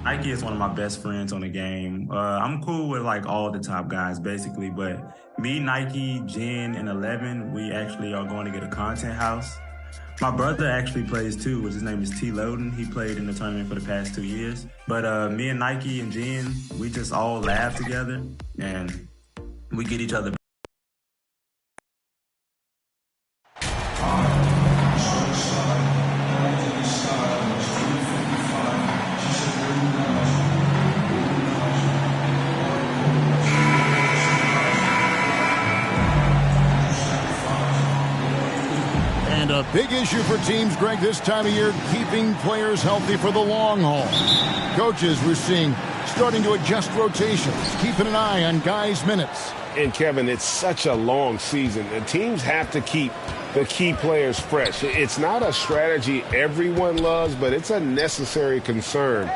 Nike is one of my best friends on the game. I'm cool with like all the top guys basically, but me, Nike, Jen, and 11, we actually are going to get a content house. My brother actually plays too, which his name is T. Loden. He played in the tournament for the past 2 years. But me and Nike and Jen, we just all laugh together and we get each other. And a big issue for teams, Greg, this time of year, keeping players healthy for the long haul. Coaches, we're seeing, starting to adjust rotations, keeping an eye on guys' minutes. And, Kevin, it's such a long season. The teams have to keep the key players fresh. It's not a strategy everyone loves, but it's a necessary concern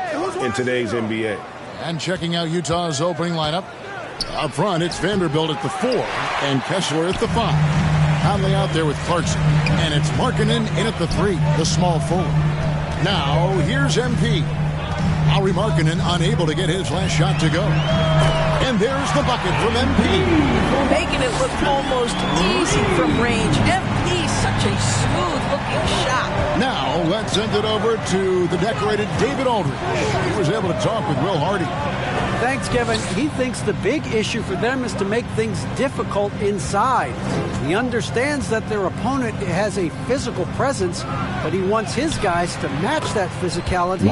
in today's NBA. And checking out Utah's opening lineup. Up front, it's Vanderbilt at the 4 and Kessler at the 5. Conley out there with Clarkson. And it's Markkanen in at the 3, the small forward. Now, here's MP. Lauri Markkanen unable to get his last shot to go. And there's the bucket from MP. Making it look almost easy from range. MP, such a smooth-looking shot. Now, let's send it over to the decorated David Aldridge. He was able to talk with Will Hardy. Thanks, Kevin. He thinks the big issue for them is to make things difficult inside. He understands that their opponent has a physical presence, but he wants his guys to match that physicality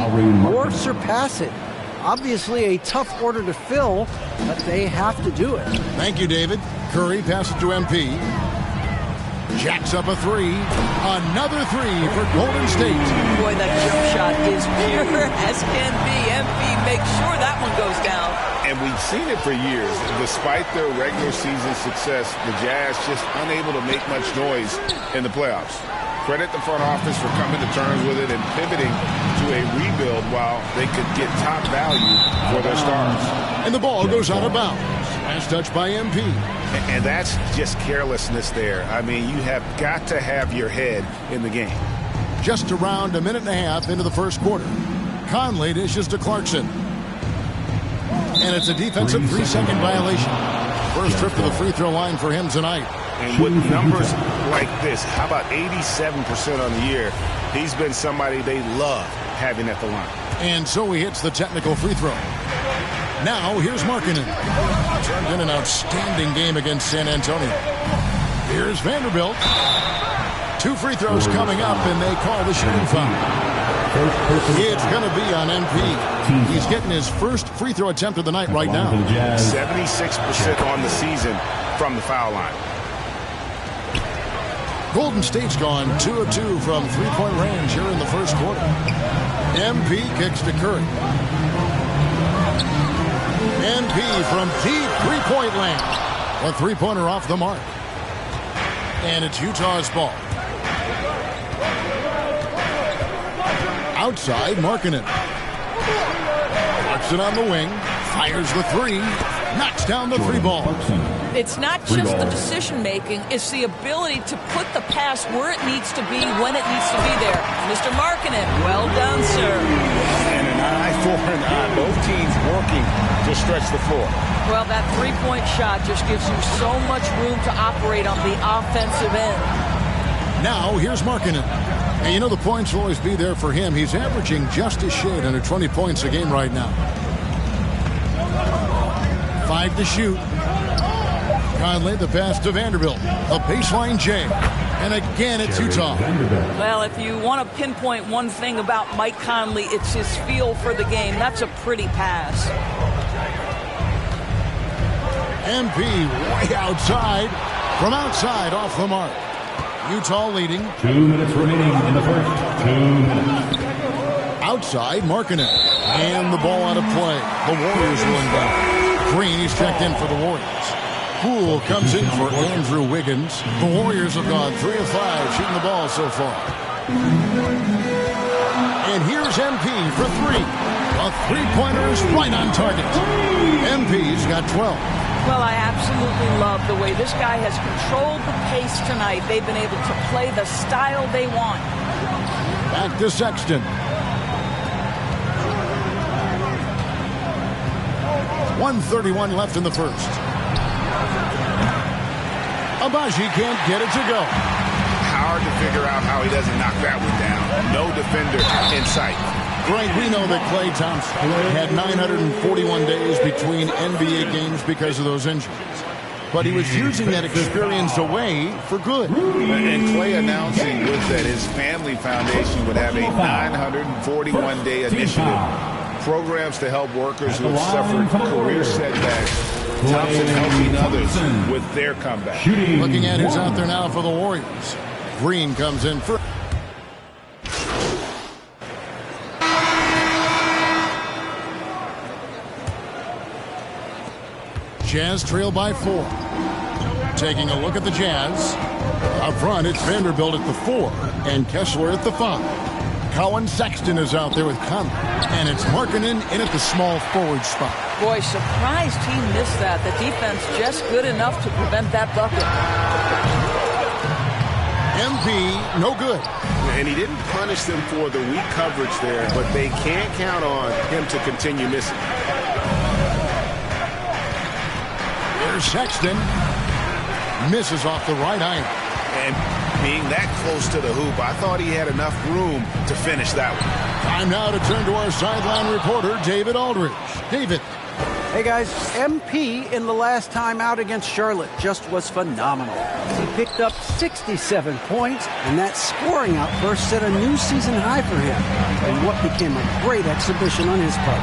or surpass it. Obviously a tough order to fill, but they have to do it. Thank you, David. Curry passes to MP. Jacks up a 3. Another 3 for Golden State. Boy, that jump shot is pure as can be. MP makes sure that one goes down. And we've seen it for years. Despite their regular season success, the Jazz just unable to make much noise in the playoffs. Credit the front office for coming to terms with it and pivoting to a rebuild while they could get top value for their stars. And the ball goes out of bounds. Last touch by MP. And that's just carelessness there. I mean, you have got to have your head in the game. Just around a minute and a half into the first quarter. Conley dishes to Clarkson. And it's a defensive 3-second violation. First trip to the free throw line for him tonight. And with numbers like this, how about 87% on the year? He's been somebody they love having at the line. And so he hits the technical free throw. Now here's Markkanen. Turned in an outstanding game against San Antonio. Here's Vanderbilt. 2 free throws coming up, and they call the shooting foul. It's going to be on MP. He's getting his first free throw attempt of the night right now. 76% on the season from the foul line. Golden State's gone 2 of 2 from three-point range here in the first quarter. MP kicks to Curry. MP from deep three-point land. A three-pointer off the mark. And it's Utah's ball. Outside, Markkanen. Clarkson on the wing. Fires the 3. Knocks down the 3 ball. It's not just the decision-making, it's the ability to put the pass where it needs to be, when it needs to be there. Mr. Markkanen, well done, sir. And an eye for an eye. Both teams working to stretch the floor. Well, that three-point shot just gives you so much room to operate on the offensive end. Now, here's Markkanen. And you know the points will always be there for him. He's averaging just a shade under 20 points a game right now. 5 to shoot. Conley, the pass to Vanderbilt. A baseline J. And again, it's Utah. Well, if you want to pinpoint one thing about Mike Conley, it's his feel for the game. That's a pretty pass. MP way outside. From outside, off the mark. Utah leading. 2 minutes remaining in the first. 2 minutes. Outside, Markkanen. And the ball out of play. The Warriors will inbound. Green, he's checked in for the Warriors. Poole comes in for Andrew Wiggins. The Warriors have gone 3 of 5 shooting the ball so far. And here's MP for 3. A three-pointer is right on target. MP's got 12. Well, I absolutely love the way this guy has controlled the pace tonight. They've been able to play the style they want. Back to Sexton. 1:31 left in the first. Agbaji can't get it to go. Hard to figure out how he doesn't knock that one down. No defender in sight. Right, we know that Klay Thompson had 941 days between NBA games because of those injuries. But he was using that experience away for good. And Klay announcing that his family foundation would have a 941-day initiative. Programs to help workers who have suffered career setbacks. Thompson helping others with their comeback. Looking at who's out there now for the Warriors. Green comes in first. Jazz trail by 4. Taking a look at the Jazz. Up front, it's Vanderbilt at the 4 and Kessler at the 5. Colin Sexton is out there with Conley. And it's Markkanen in at the small forward spot. Boy, surprised he missed that. The defense just good enough to prevent that bucket. MP, no good. And he didn't punish them for the weak coverage there, but they can't count on him to continue missing. There's Sexton. Misses off the right iron. And being that close to the hoop, I thought he had enough room to finish that one. Time now to turn to our sideline reporter, David Aldridge. David. Hey guys, MP in the last time out against Charlotte just was phenomenal. He picked up 67 points, and that scoring outburst set a new season high for him, and what became a great exhibition on his part.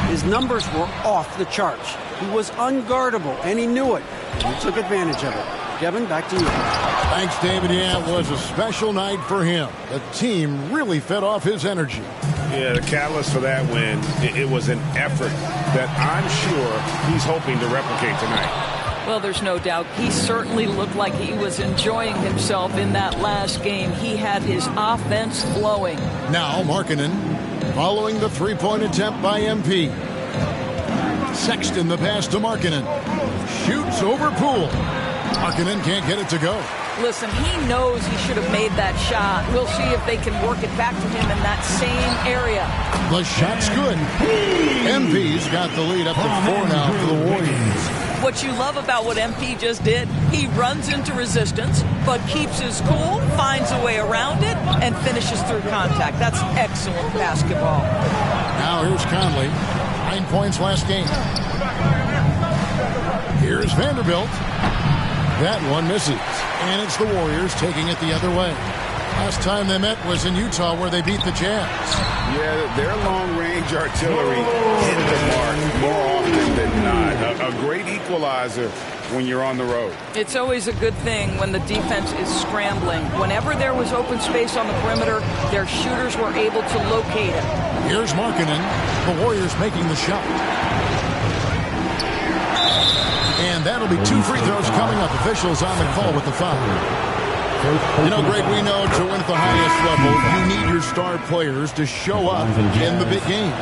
His numbers were off the charts. He was unguardable, and he knew it. And he took advantage of it. Kevin, back to you. Thanks, David. Yeah, it was a special night for him. The team really fed off his energy. Yeah, the catalyst for that win, it was an effort that I'm sure he's hoping to replicate tonight. Well, there's no doubt. He certainly looked like he was enjoying himself in that last game. He had his offense flowing. Now, Markkanen following the three-point attempt by MP. Sexton the pass to Markkanen. Shoots over Poole. Markkanen can't get it to go. Listen, he knows he should have made that shot. We'll see if they can work it back to him in that same area. The shot's good. MP's got the lead up to 4 now for the Warriors. What you love about what MP just did, he runs into resistance, but keeps his cool, finds a way around it, and finishes through contact. That's excellent basketball. Now here's Conley. 9 points last game. Here's Vanderbilt. That one misses. And it's the Warriors taking it the other way. Last time they met was in Utah where they beat the Jazz. Yeah, their long-range artillery hit the mark more often than not. A great equalizer when you're on the road. It's always a good thing when the defense is scrambling. Whenever there was open space on the perimeter, their shooters were able to locate it. Here's Markkanen. The Warriors making the shot. And that'll be 2 free throws coming up. Officials on the call with the foul. You know, Greg, we know to win at the highest level, you need your star players to show up in the big games.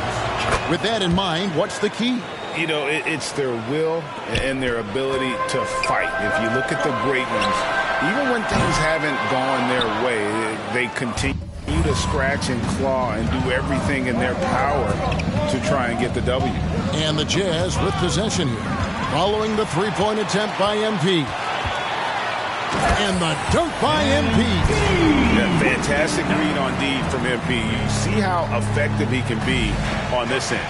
With that in mind, what's the key? You know, it's their will and their ability to fight. If you look at the great ones, even when things haven't gone their way, they continue to scratch and claw and do everything in their power to try and get the W. And the Jazz with possession here, following the three-point attempt by MP. And the dunk by MP. Yeah, fantastic read on D from MP. You see how effective he can be on this end.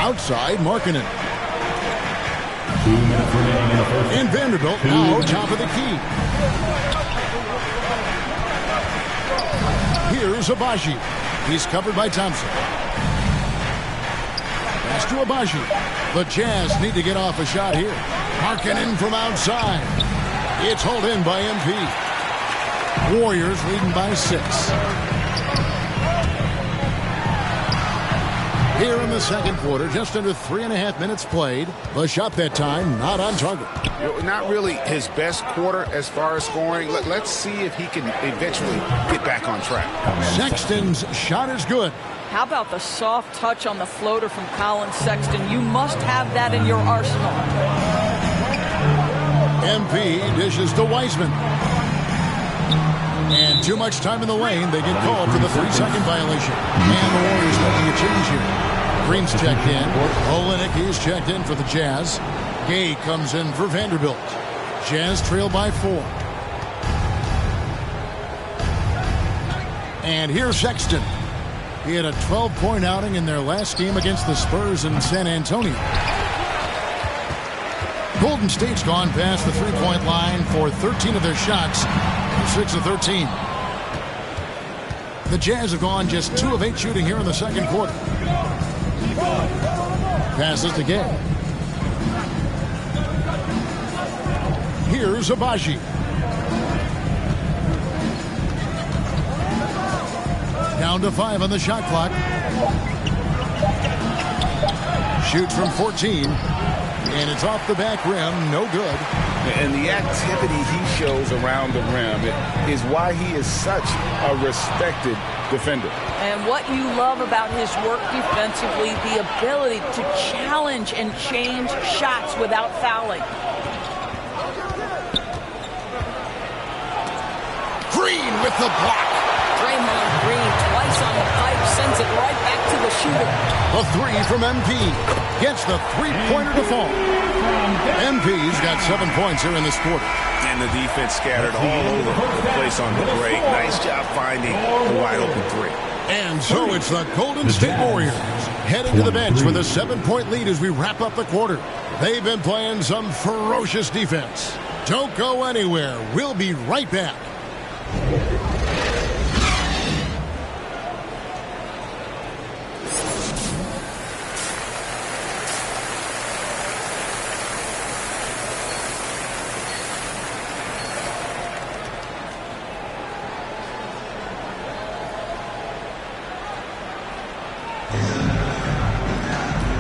Outside, Markkanen. 2 minutes remaining in the first. And Vanderbilt now top of the key. Here's Agbaji. He's covered by Thompson. Pass to Agbaji. The Jazz need to get off a shot here. Markkanen from outside. It's hauled in by MP. Warriors leading by 6. Here in the second quarter, just under 3.5 minutes played. The shot that time not on target. Not really his best quarter as far as scoring. Let's see if he can eventually get back on track. Sexton's shot is good. How about the soft touch on the floater from Colin Sexton? You must have that in your arsenal. MP dishes to Wiseman. And too much time in the lane. They get called for the 3-second violation. And the Warriors making a change here. Green's checked in. Olynyk, he's checked in for the Jazz. Gay comes in for Vanderbilt. Jazz trail by 4. And here's Sexton. He had a 12-point outing in their last game against the Spurs in San Antonio. Golden State's gone past the three-point line for 13 of their shots, 6 of 13. The Jazz have gone just 2 of 8 shooting here in the second quarter. Passes to Gay. Here's Abaji. Down to 5 on the shot clock. Shoots from 14. And it's off the back rim. No good. And the activity he shows around the rim is why he is such a respected defender. And what you love about his work defensively, the ability to challenge and change shots without fouling. Green with the block. Draymond Green twice on the pipe, sends it right back to the shooter. A 3 from MP. Gets the three-pointer to fall. MP's got 7 points here in this quarter. And the defense scattered all over the place on the break. Nice job finding the wide-open 3. And so it's the Golden State Warriors heading to the bench with a 7-point lead as we wrap up the quarter. They've been playing some ferocious defense. Don't go anywhere. We'll be right back.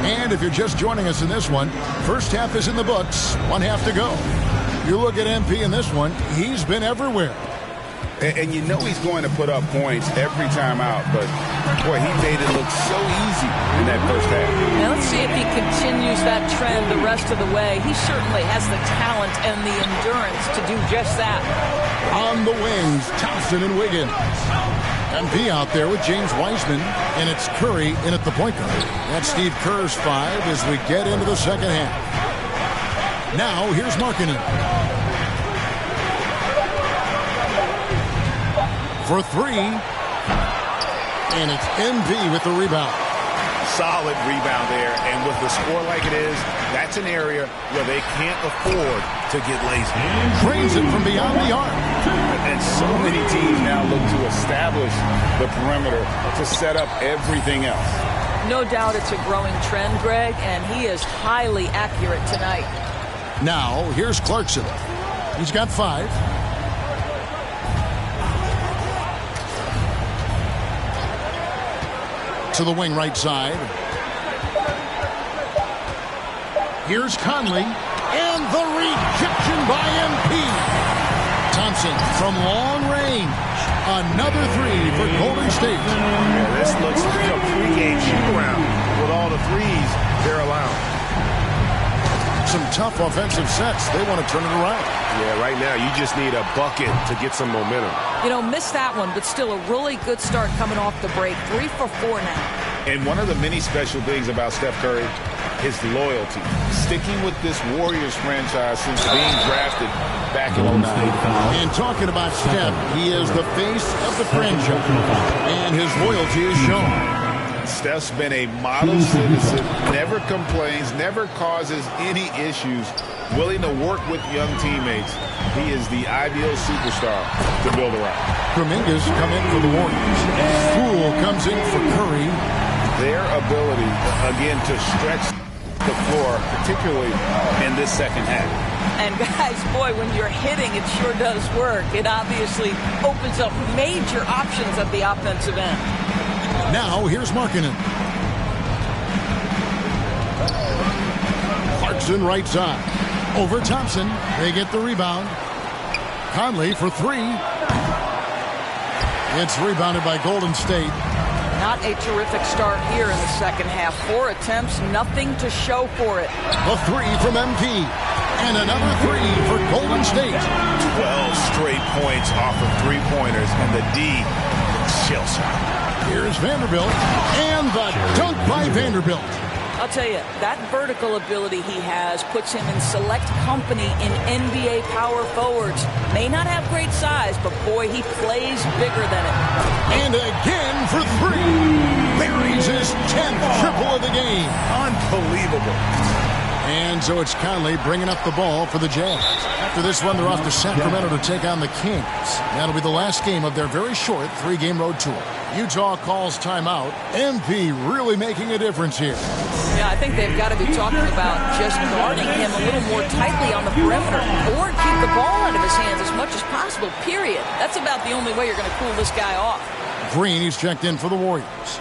And if you're just joining us in this one, first half is in the books, 1 half to go. You look at MP in this one, he's been everywhere. And you know he's going to put up points every time out, but boy, he made it look so easy in that first half. Now let's see if he continues that trend the rest of the way. He certainly has the talent and the endurance to do just that. On the wings, Thompson and Wiggins. MP out there with James Wiseman, and it's Curry in at the point guard. That's Steve Kerr's 5 as we get into the second half. Now, here's Markkanen. For 3. And it's MP with the rebound. Solid rebound there, and with the score like it is, that's an area where they can't afford to get lazy. Drains it from beyond the arc. And so many teams now look to establish the perimeter to set up everything else. No doubt it's a growing trend, Greg, and he is highly accurate tonight. Now, here's Clarkson. He's got 5. To the wing right side. Here's Conley. And the rejection by MP. Thompson from long range. Another 3 for Golden State. Yeah, this looks like a pregame shoot-around with all the threes they're allowing. Some tough offensive sets. They want to turn it around. Yeah, right now you just need a bucket to get some momentum. You know, missed that one, but still a really good start coming off the break. 3 for 4 now. And one of the many special things about Steph Curry, his loyalty. Sticking with this Warriors franchise since being drafted back in 09. And talking about Steph, he is the face of the franchise. And his loyalty is shown. Steph's been a model citizen, never complains, never causes any issues, willing to work with young teammates. He is the ideal superstar to build around. Kuminga's come in for the Warriors. Poole comes in for Curry. Their ability, again, to stretch the floor, particularly in this second half. And guys, boy, when you're hitting, it sure does work. It obviously opens up major options at the offensive end. Now, here's Markkanen. Clarkson right side. Over Thompson. They get the rebound. Conley for 3. It's rebounded by Golden State. Not a terrific start here in the second half. 4 attempts, nothing to show for it. A 3 from MP. And another 3 for Golden State. 12 straight points off of three-pointers, and the D shell shot. Here's Vanderbilt. And the dunk by Vanderbilt. I'll tell you, that vertical ability he has puts him in select company in NBA power forwards. May not have great size, but boy, he plays bigger than it. And again for three. Buries his 10th triple of the game. Unbelievable. And so it's Conley bringing up the ball for the Jazz. After this one, they're off to Sacramento to take on the Kings. That'll be the last game of their very short 3-game road tour. Utah calls timeout. MP really making a difference here. Yeah, I think they've got to be talking about just guarding him a little more tightly on the perimeter or keep the ball out of his hands as much as possible, period. That's about the only way you're going to cool this guy off. Green, he's checked in for the Warriors.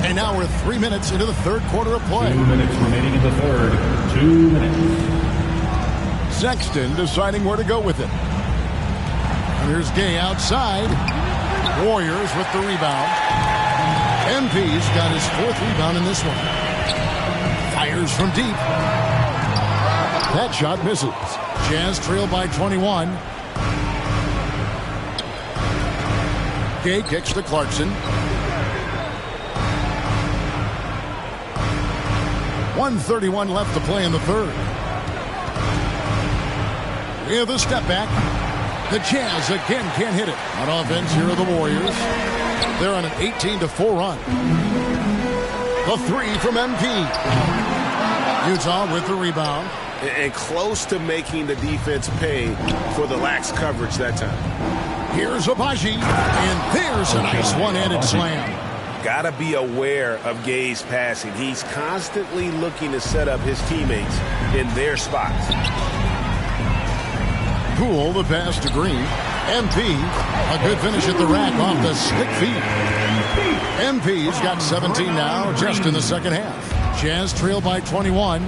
And now we're 3 minutes into the third quarter of play. 2 minutes remaining in the third. 2 minutes. Sexton deciding where to go with it. And here's Gay outside. Warriors with the rebound. MP's got his 4th rebound in this one. Fires from deep. That shot misses. Jazz trail by 21. Gay kicks to Clarkson. 1:31 left to play in the third. We have a step back. The Jazz again can't hit it. On offense, here are the Warriors. They're on an 18-4 run. The three from MP. Utah with the rebound. And close to making the defense pay for the lax coverage that time. Here's Agbaji. And there's a nice one-handed slam. Got to be aware of Gay's passing. He's constantly looking to set up his teammates in their spots. Poole, the pass to Green. MP, a good finish at the rack off the stick feed. MP's got 17 now, just in the second half. Jazz trail by 21.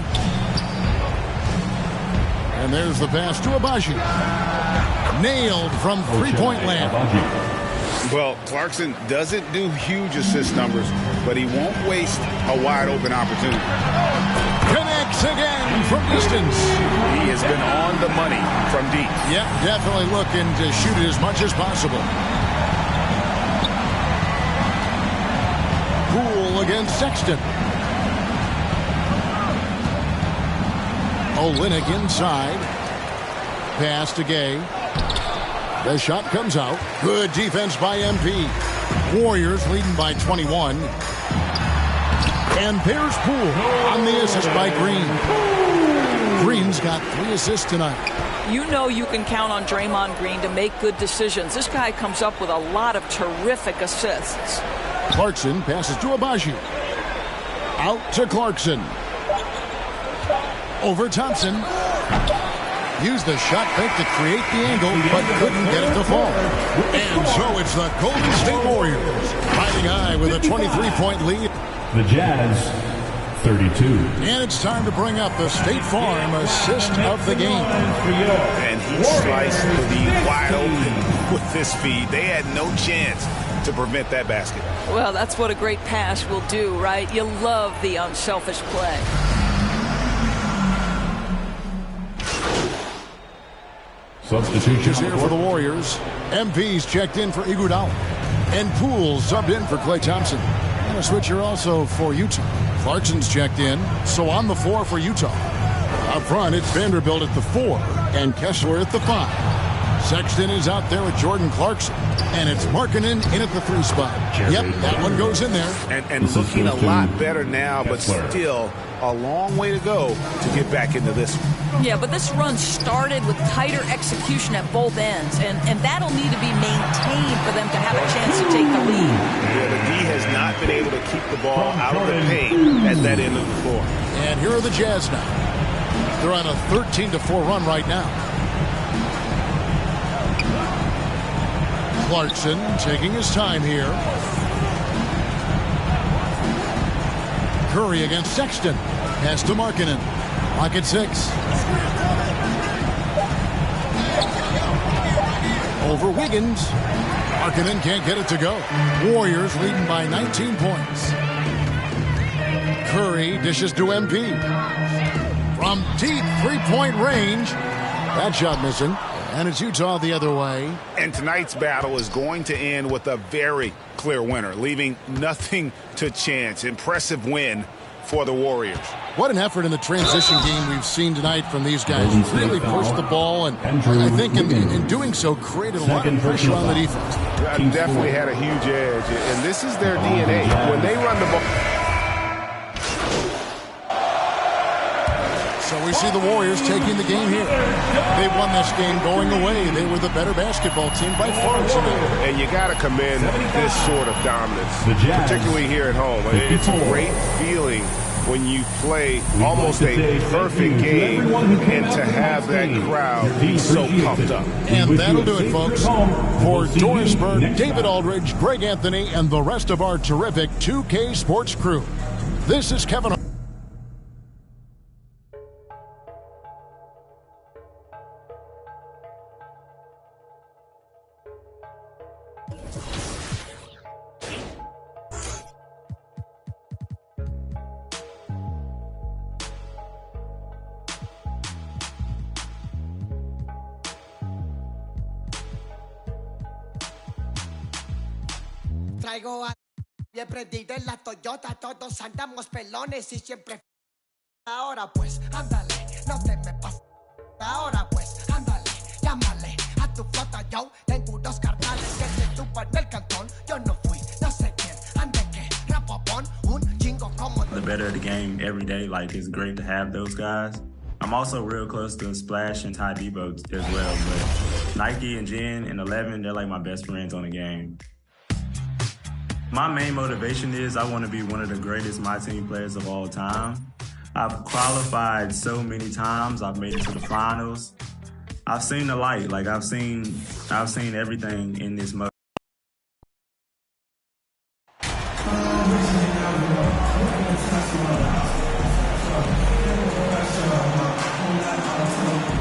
And there's the pass to Agbaji. Nailed from three-point land. Well, Clarkson doesn't do huge assist numbers, but he won't waste a wide-open opportunity. Connects again from distance. He has been on the money from deep. Yeah, definitely looking to shoot it as much as possible. Poole against Sexton. Olynyk inside. Pass to Gay. The shot comes out. Good defense by MP. Warriors leading by 21. And there's Poole on the assist by Green. Green's got 3 assists tonight. You know you can count on Draymond Green to make good decisions. This guy comes up with a lot of terrific assists. Clarkson passes to Agbaji. Out to Clarkson. Over Thompson. Used the shot fake to create the angle, but couldn't get it to fall. And so it's the Golden State Warriors riding high with a 23-point lead. The Jazz, 32. And it's time to bring up the State Farm assist of the game. And he sliced the lead wide open with this feed. They had no chance to prevent that basket. Well, that's what a great pass will do, right? You love the unselfish play. Substitutions here for the Warriors. MP's checked in for Iguodala. And Poole subbed in for Klay Thompson. And a switcher also for Utah. Clarkson's checked in, so on the 4 for Utah. Up front, it's Vanderbilt at the 4 and Kessler at the 5. Sexton is out there with Jordan Clarkson. And it's Markkanen in at the 3 spot. Yep, that one goes in there. And looking a lot better now, but still a long way to go to get back into this one. Yeah, but this run started with tighter execution at both ends, and that'll need to be maintained for them to have a chance to take the lead. Yeah, the D has not been able to keep the ball out of the paint at that end of the floor. And here are the Jazz now. They're on a 13-4 run right now. Clarkson taking his time here. Curry against Sexton. Pass to Markkanen. Lock at 6. Over Wiggins. Markkanen can't get it to go. Warriors leading by 19 points. Curry dishes to MP. From deep 3-point range. That shot missing. And it's Utah the other way. And tonight's battle is going to end with a very close clear winner, leaving nothing to chance. Impressive win for the Warriors. What an effort in the transition game we've seen tonight from these guys. Really pushed the ball, and I think in doing so created a lot of pressure on the defense. Definitely had a huge edge, and this is their DNA. When they run the ball. So we see the Warriors taking the game here. They won this game going away. They were the better basketball team by far tonight. And you got to commend this sort of dominance, particularly here at home. It's a great feeling when you play almost a perfect game and to have that crowd be so pumped up. And that'll do it, folks. For Doris Burke, David Aldridge, Greg Anthony, and the rest of our terrific 2K Sports crew, this is Kevin. Traigo a bien prendido en la Toyota, todos andamos pelones y siempre. Ahora pues, ándale, no te me pases. Ahora pues, ándale, llámale a tu flota, yo tengo unos carnales que se tupan del cantón. Yo no fui, no sé quién, ande que, rapopón, un chingo como. The better of the game every day, like it's great to have those guys. I'm also real close to Splash and Ty Debo as well, but Nike and Jen and 11, they're like my best friends on the game. My main motivation is I want to be one of the greatest My Team players of all time. I've qualified so many times. I've made it to the finals. I've seen the light. Like I've seen everything in this mode.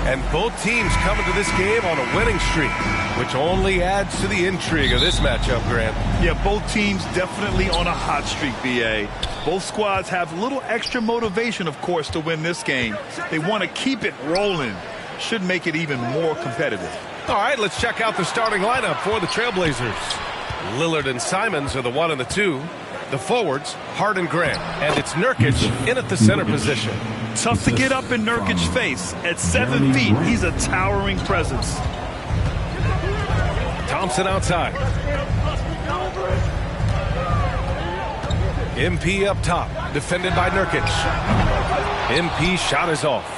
And both teams come into this game on a winning streak, which only adds to the intrigue of this matchup, Grant. Yeah, both teams definitely on a hot streak, BA. Both squads have a little extra motivation, of course, to win this game. They want to keep it rolling. Should make it even more competitive. All right, let's check out the starting lineup for the Trailblazers. Lillard and Simons are the 1 and the 2. The forwards, Hart and Grant. And it's Nurkic in at the center position. Tough to get up in Nurkic's face. At 7 feet, he's a towering presence. Thompson outside. MP up top, defended by Nurkic. MP shot is off.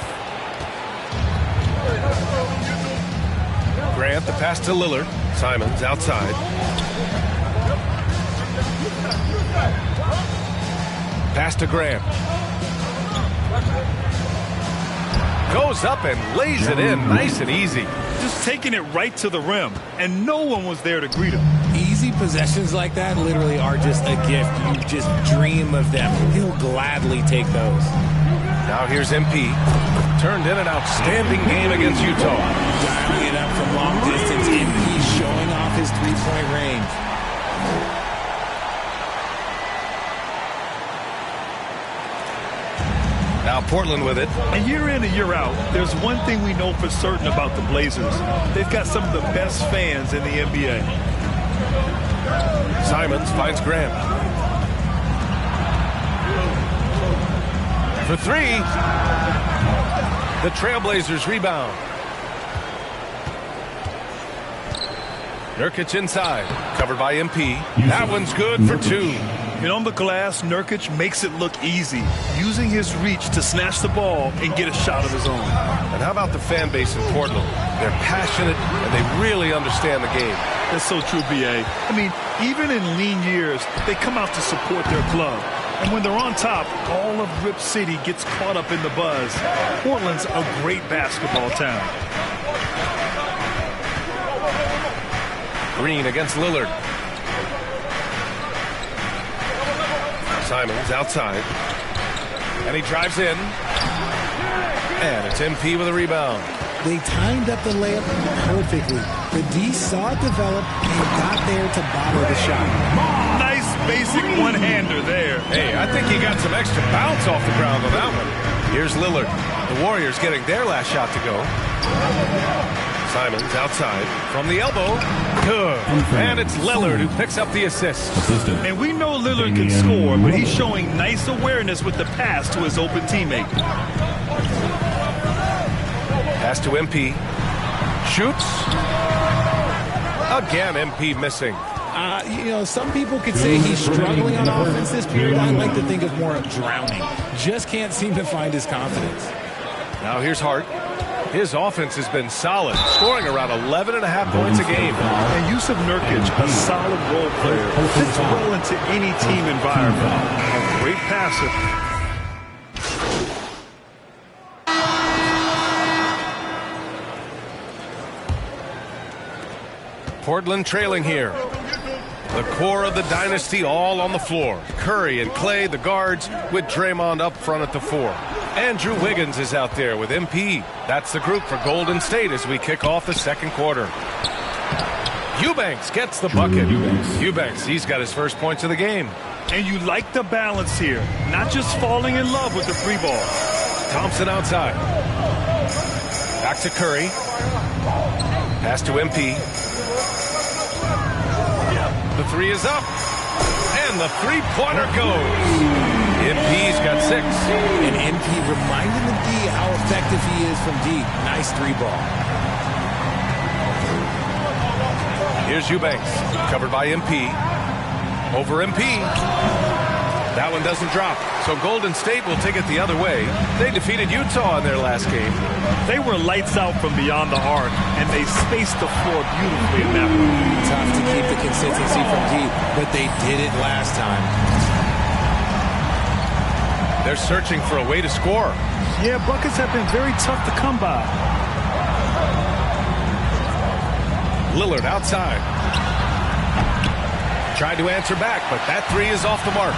Grant, the pass to Lillard. Simons outside. Pass to Grant. Goes up and lays it in nice and easy. Just taking it right to the rim, and no one was there to greet him. Easy possessions like that literally are just a gift. You just dream of them. He'll gladly take those. Now here's MP. Turned in an outstanding game against Utah. Dialing it up from long distance. MP showing off his three-point range. Now Portland with it. And year in and year out, there's one thing we know for certain about the Blazers. They've got some of the best fans in the NBA. Simons finds Grant. For 3. The Trailblazers rebound. Nurkic inside. Covered by MP. That one's good for 2. And on the glass, Nurkic makes it look easy, using his reach to snatch the ball and get a shot of his own. And how about the fan base in Portland? They're passionate, and they really understand the game. That's so true, B.A. I mean, even in lean years, they come out to support their club. And when they're on top, all of Rip City gets caught up in the buzz. Portland's a great basketball town. Green against Lillard. Simons outside. And he drives in. And it's MP with a rebound. They timed up the layup perfectly. The D saw it develop and got there to bottle the shot. Nice basic one-hander there. Hey, I think he got some extra bounce off the ground on that one. Here's Lillard. The Warriors getting their last shot to go. Simons outside from the elbow. Good. And it's Lillard who picks up the assist. And we know Lillard can score, but he's showing nice awareness with the pass to his open teammate. Pass to MP. Shoots. Again, MP missing. Some people could say he's struggling on offense this period. I like to think of more of drowning. Just can't seem to find his confidence. Now here's Hart. His offense has been solid, scoring around 11.5 points a game. And Jusuf Nurkic, a solid role player, fits well into any team environment. A great passer. Portland trailing here. The core of the dynasty all on the floor. Curry and Clay, the guards, with Draymond up front at the 4. Andrew Wiggins is out there with MP. That's the group for Golden State as we kick off the second quarter. Eubanks gets the bucket. Eubanks, he's got his first points of the game. And you like the balance here. Not just falling in love with the free ball. Thompson outside. Back to Curry. Pass to MP. The 3 is up. And the three-pointer goes. MP's got 6. And MP reminding the D how effective he is from deep. Nice 3-ball. Here's Eubanks. Covered by MP. Over MP. That one doesn't drop. So Golden State will take it the other way. They defeated Utah in their last game. They were lights out from beyond the arc, and they spaced the floor beautifully in that one. Tough to keep the consistency from deep, but they did it last time. They're searching for a way to score. Yeah, buckets have been very tough to come by. Lillard outside. Tried to answer back, but that 3 is off the mark.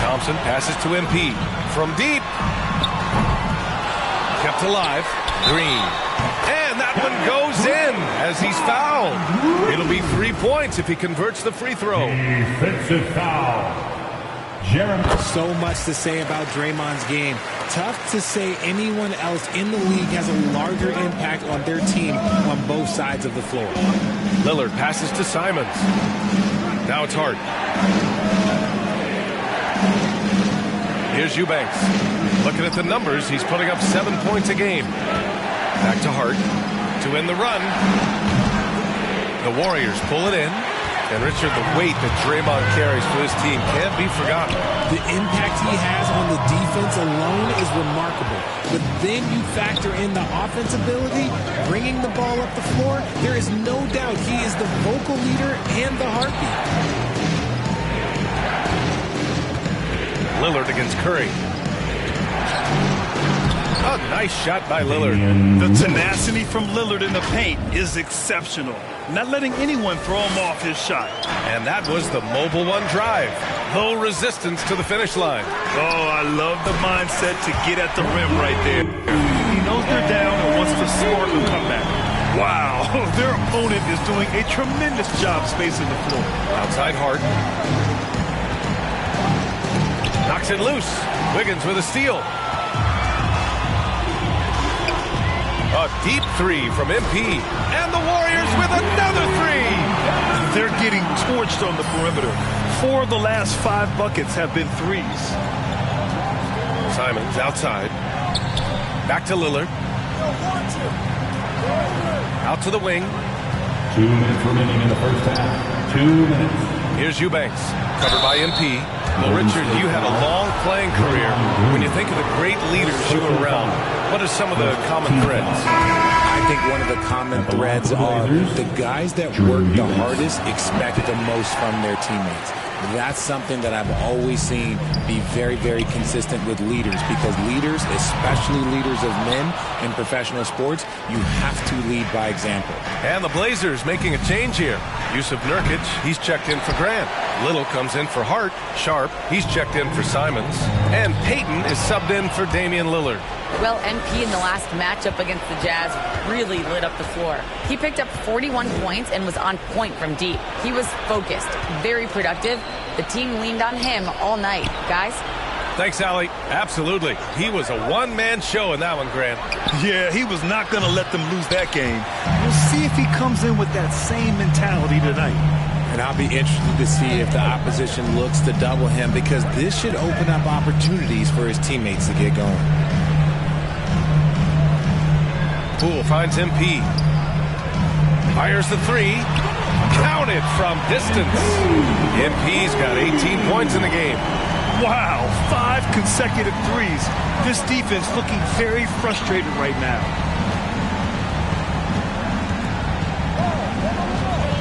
Thompson passes to MP. From deep. Kept alive. Green. And that one goes in as he's fouled. It'll be 3 points if he converts the free throw. Defensive foul. So much to say about Draymond's game. Tough to say anyone else in the league has a larger impact on their team on both sides of the floor. Lillard passes to Simons. Now it's Hart. Here's Eubanks. Looking at the numbers, he's putting up 7 points a game. Back to Hart to end the run. The Warriors pull it in. And Richard, the weight that Draymond carries for his team can't be forgotten. The impact he has on the defense alone is remarkable. But then you factor in the offense ability, bringing the ball up the floor. There is no doubt he is the vocal leader and the heartbeat. Lillard against Curry. A nice shot by Lillard. The tenacity from Lillard in the paint is exceptional. Not letting anyone throw him off his shot. And that was the Mobile One drive. Low resistance to the finish line. Oh, I love the mindset to get at the rim right there. He knows they're down and wants to spark a comeback. Wow, their opponent is doing a tremendous job spacing the floor. Outside Hart. Knocks it loose. Wiggins with a steal. A deep 3 from MP. And the Warriors with another 3. They're getting torched on the perimeter. 4 of the last 5 buckets have been 3s. Simons outside. Back to Lillard. Out to the wing. 2 minutes remaining in the first half. 2 minutes. Here's Eubanks. Covered by MP. Well, Richard, you had a long playing career. When you think of the great leaders you were around, what are some of the common threads? I think one of the common threads are the guys that work the hardest expect the most from their teammates. That's something that I've always seen be very, very consistent with leaders, because leaders, especially leaders of men in professional sports, you have to lead by example. And the Blazers making a change here. Jusuf Nurkic, he's checked in for Grant. Little comes in for Hart. Sharp, he's checked in for Simons. And Payton is subbed in for Damian Lillard. Well, MP in the last matchup against the Jazz really lit up the floor. He picked up 41 points and was on point from deep. He was focused, very productive. The team leaned on him all night. Guys? Thanks, Allie. Absolutely. He was a one-man show in that one, Grant. Yeah, he was not going to let them lose that game. We'll see if he comes in with that same mentality tonight. And I'll be interested to see if the opposition looks to double him, because this should open up opportunities for his teammates to get going. Poole finds MP. Fires the three. Counted from distance. MP's got 18 points in the game. Wow, 5 consecutive threes. This defense looking very frustrated right now.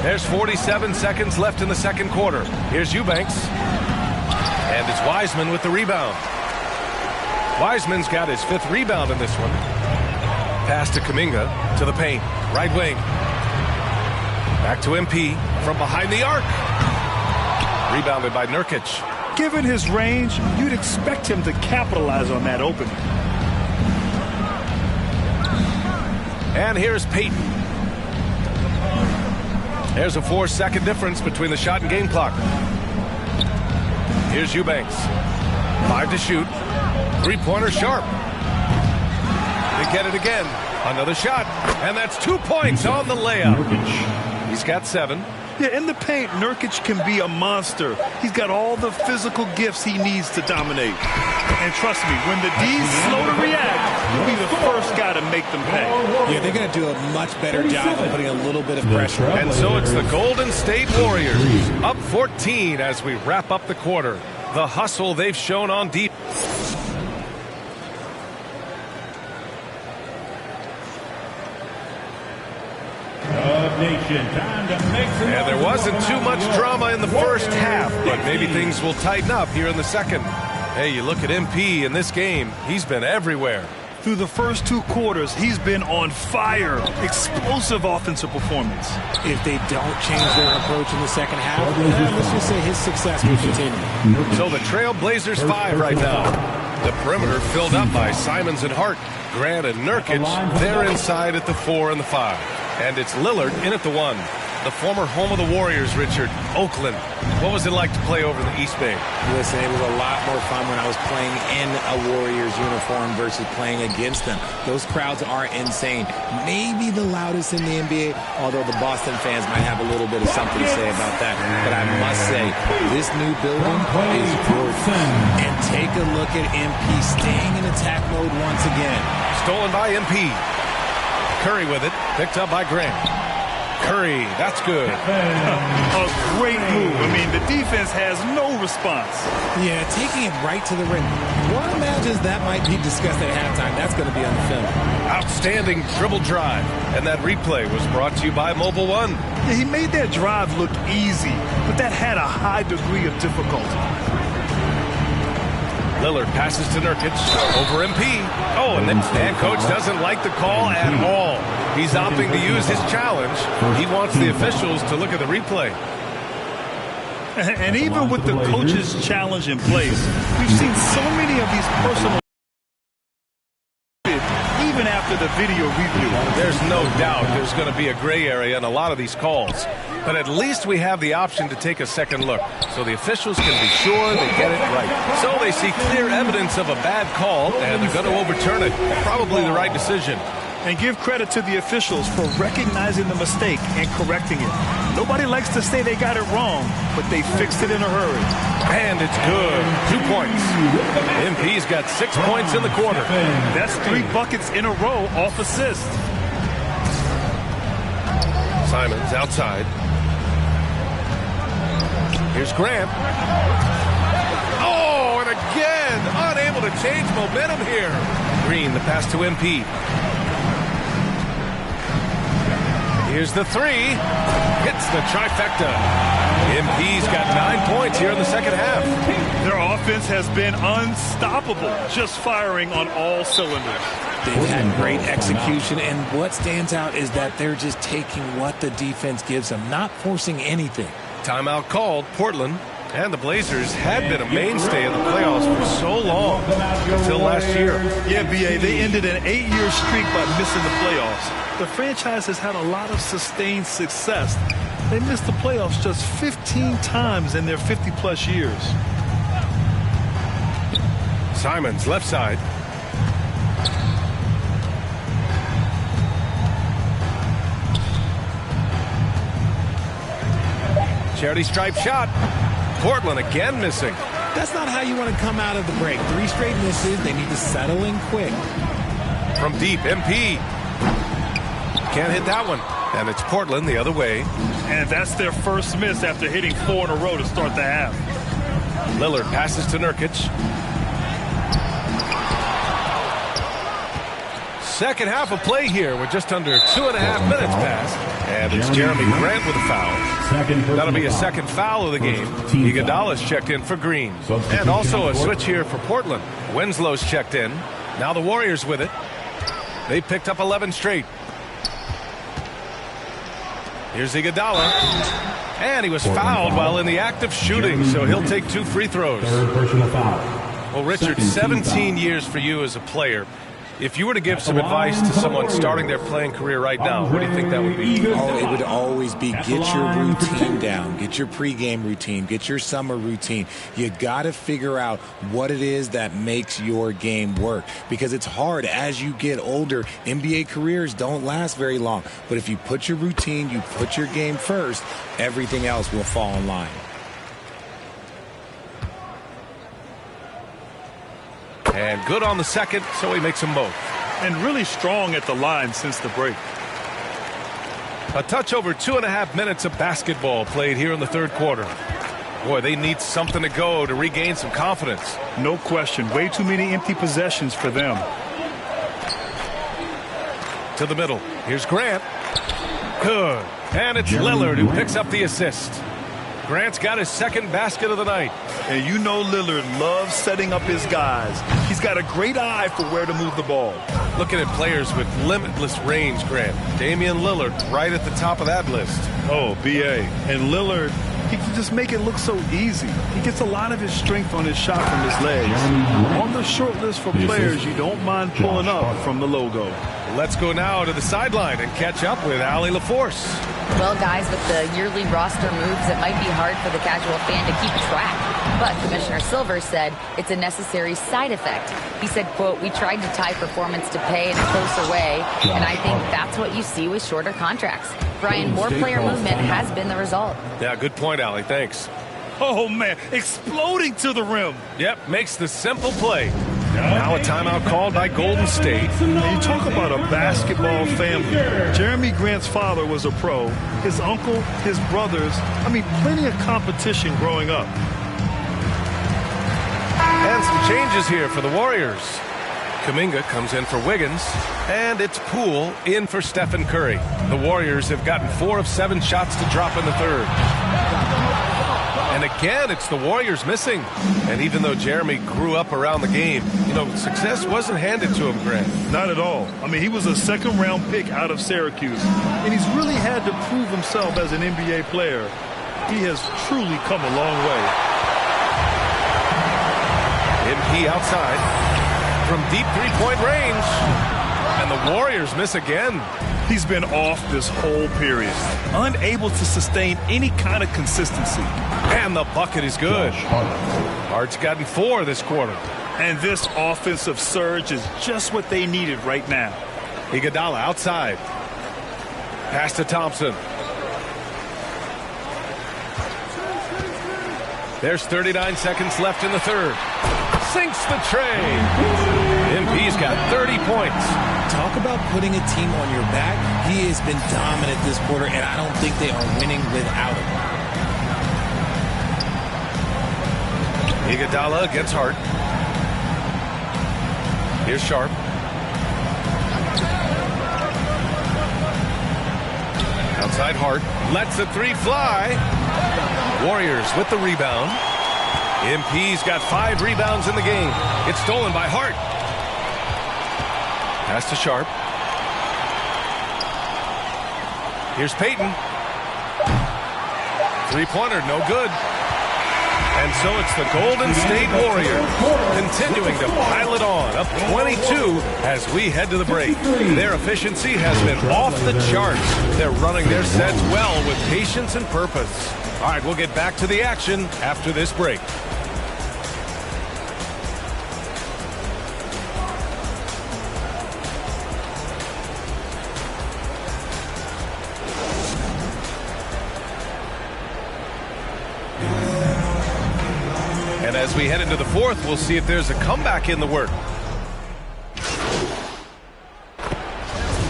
There's 47 seconds left in the second quarter. Here's Eubanks. And it's Wiseman with the rebound. Wiseman's got his 5th rebound in this one. Pass to Kuminga to the paint. Right wing. Back to MP from behind the arc. Rebounded by Nurkic. Given his range, you'd expect him to capitalize on that opening. And here's Payton. There's a 4-second difference between the shot and game clock. Here's Eubanks. 5 to shoot. 3-pointer sharp. They get it again. Another shot. And that's 2 points on the layup. He's got 7. Yeah, in the paint, Nurkic can be a monster. He's got all the physical gifts he needs to dominate. And trust me, when the D's slow to react, he'll be the first guy to make them pay. Yeah, they're going to do a much better job of putting a little bit of pressure. And so it's the Golden State Warriors up 14 as we wrap up the quarter. The hustle they've shown on deep. And there wasn't too much drama in the first half, but maybe things will tighten up here in the second. Hey, you look at MP in this game, he's been everywhere. Through the first 2 quarters, he's been on fire. Explosive offensive performance. If they don't change their approach in the second half, let's just say his success will continue. So the Trail Blazers 5 right now. The perimeter filled up by Simons and Hart. Grant and Nurkic, they're inside at the 4 and the 5. And it's Lillard in at the 1. The former home of the Warriors, Richard, Oakland. What was it like to play over in the East Bay? Listen, it was a lot more fun when I was playing in a Warriors uniform versus playing against them. Those crowds are insane. Maybe the loudest in the NBA, although the Boston fans might have a little bit of something to say about that. But I must say, this new building is gorgeous. And take a look at MP staying in attack mode once again. Stolen by MP. Curry with it, picked up by Grant. Curry, that's good. A great move. I mean, the defense has no response. Yeah, taking it right to the rim. One imagines that might be discussed at halftime. That's going to be on the film. Outstanding dribble drive. And that replay was brought to you by Mobile One. Yeah, he made that drive look easy, but that had a high degree of difficulty. Lillard passes to Nurkic over MP. Oh, and coach doesn't like the call at all. He's opting to use his challenge. He wants the officials to look at the replay. And even with the coach's challenge in place, we've seen so many of these personal even after the video review. There's no doubt there's going to be a gray area in a lot of these calls. But at least we have the option to take a second look, so the officials can be sure they get it right. So they see clear evidence of a bad call, and they're going to overturn it. Probably the right decision. And give credit to the officials for recognizing the mistake and correcting it. Nobody likes to say they got it wrong, but they fixed it in a hurry. And it's good. 2 points. MP's got 6 points in the quarter. That's 3 buckets in a row off assist. Simons outside. Here's Grant. Oh, and again, unable to change momentum here. Green, the pass to MP. Here's the 3. Hits the trifecta. MP's got 9 points here in the second half. Their offense has been unstoppable, just firing on all cylinders. They've had great execution, and what stands out is that they're just taking what the defense gives them, not forcing anything. Timeout called. Portland and the Blazers had been a mainstay in the playoffs for so long, until last year. Yeah, B.A., they ended an 8-year streak by missing the playoffs. The franchise has had a lot of sustained success. They missed the playoffs just 15 times in their 50-plus years. Simons, left side. Charity stripe shot. Portland again missing. That's not how you want to come out of the break. 3 straight misses. They need to settle in quick. From deep, MP. Can't hit that one. And it's Portland the other way. And that's their first miss after hitting 4 in a row to start the half. Lillard passes to Nurkic. Second half of play here with just under 2.5 minutes passed. And it's Jeremy Grant with a foul. That'll be a second foul of the game. Iguodala's checked in for Green. And also a switch here for Portland. Winslow's checked in. Now the Warriors with it. They picked up 11 straight. Here's Iguodala. And he was fouled while in the act of shooting, so he'll take 2 free throws. Well, Richard, 17 years for you as a player. If you were to give some advice to someone starting their playing career right now, what do you think that would be? Oh, it would always be get your routine down. Get your pregame routine. Get your summer routine. You got to figure out what it is that makes your game work. Because it's hard as you get older. NBA careers don't last very long. But if you put your routine, you put your game first, everything else will fall in line. And good on the second, so he makes them both. And really strong at the line since the break. A touch over 2.5 minutes of basketball played here in the third quarter. Boy, they need something to go to regain some confidence. No question. Way too many empty possessions for them. To the middle. Here's Grant. Good. And it's Lillard who picks up the assist. Grant's got his second basket of the night. And you know Lillard loves setting up his guys. He's got a great eye for where to move the ball. Looking at players with limitless range, Grant. Damian Lillard right at the top of that list. Oh, B.A. And Lillard, he can just make it look so easy. He gets a lot of his strength on his shot from his legs. On the short list for players you don't mind pulling up from the logo. Let's go now to the sideline and catch up with Allie LaForce. Well, guys, with the yearly roster moves, it might be hard for the casual fan to keep track. But Commissioner Silver said it's a necessary side effect. He said, quote, "We tried to tie performance to pay in a closer way, and I think that's what you see with shorter contracts." Brian, more player movement has been the result. Yeah, good point, Allie. Thanks. Oh, man, exploding to the rim. Yep, makes the simple play. Now a timeout called by Golden State. And you talk about a basketball family. Jeremy Grant's father was a pro. His uncle, his brothers. I mean, plenty of competition growing up. And some changes here for the Warriors. Kuminga comes in for Wiggins. And it's Poole in for Stephen Curry. The Warriors have gotten 4 of 7 shots to drop in the third. And again, it's the Warriors missing. And even though Jeremy grew up around the game, you know, success wasn't handed to him, Grant. Not at all. I mean, he was a second-round pick out of Syracuse. And he's really had to prove himself as an NBA player. He has truly come a long way. MP outside from deep three-point range. And the Warriors miss again. He's been off this whole period, unable to sustain any kind of consistency. And the bucket is good. Hart's gotten 4 this quarter. And this offensive surge is just what they needed right now. Iguodala outside. Pass to Thompson. There's 39 seconds left in the third. Sinks the tray. MP's got 30 points. Talk about putting a team on your back. He has been dominant this quarter, and I don't think they are winning without him. Iguodala against Hart. Here's Sharp. Outside Hart. Lets the 3 fly. Warriors with the rebound. MP's got 5 rebounds in the game. It's stolen by Hart. Pass to Sharp. Here's Payton. 3-pointer, no good. And so it's the Golden State Warriors continuing to pile it on, up 22 as we head to the break. Their efficiency has been off the charts. They're running their sets well with patience and purpose. All right, we'll get back to the action after this break. As we head into the fourth, we'll see if there's a comeback in the work.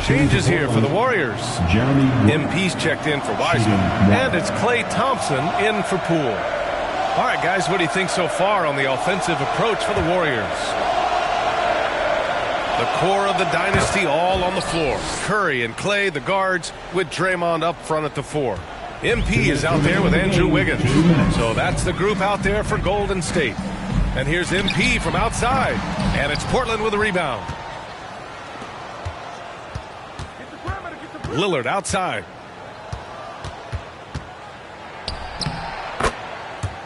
Changes here for the Warriors. MP's checked in for Wiseman. And it's Klay Thompson in for Poole. All right, guys, what do you think so far on the offensive approach for the Warriors? The core of the dynasty all on the floor. Curry and Klay, the guards, with Draymond up front at the 4. MP is out there with Andrew Wiggins. So that's the group out there for Golden State. And here's MP from outside. And it's Portland with a rebound. Lillard outside.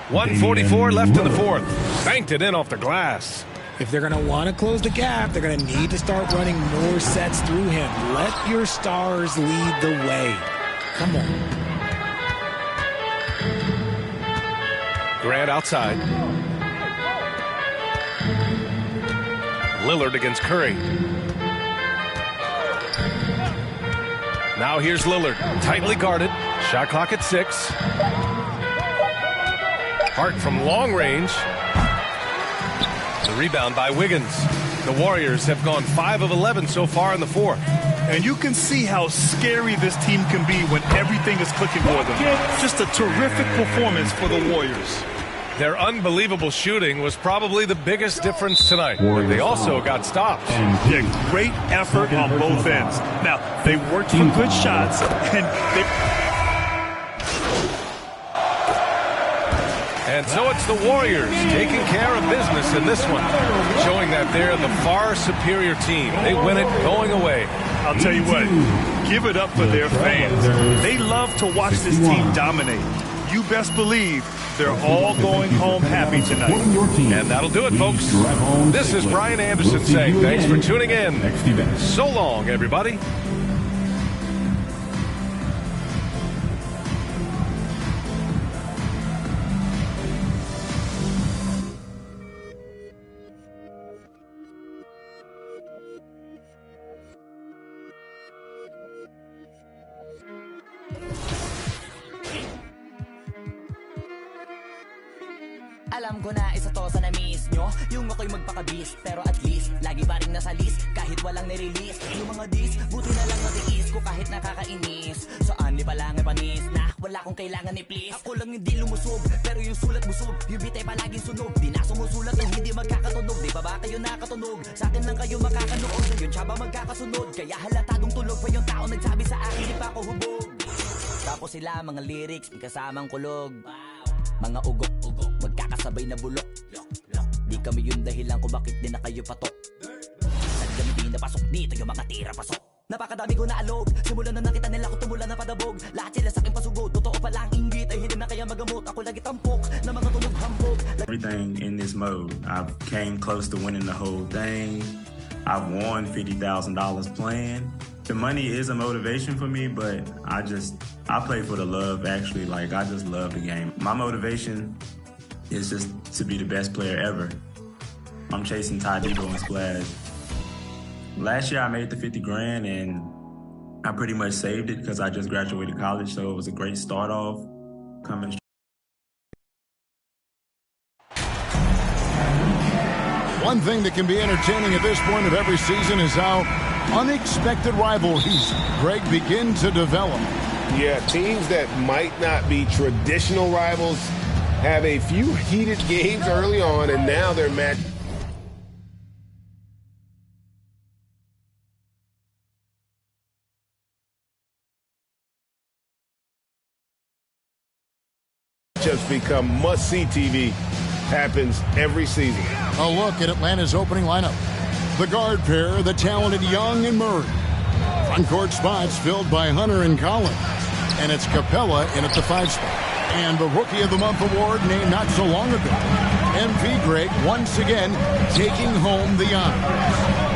1:44 left in the fourth. Banked it in off the glass. If they're going to want to close the gap, they're going to need to start running more sets through him. Let your stars lead the way. Come on. Grant outside. Lillard against Curry. Now here's Lillard, tightly guarded. Shot clock at 6. Hart from long range. The rebound by Wiggins. The Warriors have gone 5 of 11 so far in the fourth. And you can see how scary this team can be when everything is clicking for them. Just a terrific performance for the Warriors. Their unbelievable shooting was probably the biggest difference tonight. They also got stops. Yeah, great effort on both ends. Now, they worked for good shots, and And so it's the Warriors taking care of business in this one, showing that they're the far superior team. They win it going away. I'll tell you what, give it up for their fans. They love to watch this team dominate. You best believe they're all going home happy tonight. And that'll do it, folks. This is Brian Anderson saying thanks for tuning in. So long, everybody. Alam ko na isa to sa na-miss nyo, yung ako'y magpakabis, pero at least lagi pa rin nasa list kahit walang nirelease. Yung mga dis, buti na lang natiis ko kahit nakakainis. Saan di pa lang panis na wala kong kailangan ni please. Ako lang hindi lumusob, pero yung sulat busog, yung bitay palaging sunog. Di na sumusulat ng hindi magkakatunog. Di ba kayo nakatunog? Sa akin lang kayo makakanood, yung tsaba magkakasunod. Kaya halatadong tulog pa yung tao nagsabi sa akin di pa ako hubog. Tapos sila mga lyrics, may kasamang kulog. Mga ugok-ugok, magkakasabay na bulok. Di kami yung dahilan kung bakit din na kayo patok. Saan kami di napasok dito yung mga tira pasok. Napakadami ko na alog, simulan na nakita nila ko tumula na padabog. Lahat sila sa akin pasugod, totoo palang inggit ay hindi na kaya magamot. Ako lagi tampok na mga tunog hambog. Everything in this mode, I've came close to winning the whole thing. I've won $50,000 playing. The money is a motivation for me, but I play for the love, actually. Like, I just love the game. My motivation is just to be the best player ever. I'm chasing Ty Debo and Splash. Last year I made the 50 grand and I pretty much saved it because I just graduated college, so it was a great start off coming. One thing that can be entertaining at this point of every season is how unexpected rivalries, Greg, begin to develop. Yeah, teams that might not be traditional rivals have a few heated games early on, and now they're matched just become must-see TV. Happens every season. A look at Atlanta's opening lineup. The guard pair, the talented Young and Murray. Front court spots filled by Hunter and Collins. And it's Capella in at the 5 spot. And the Rookie of the Month award named not so long ago. MP Greg once again taking home the honor.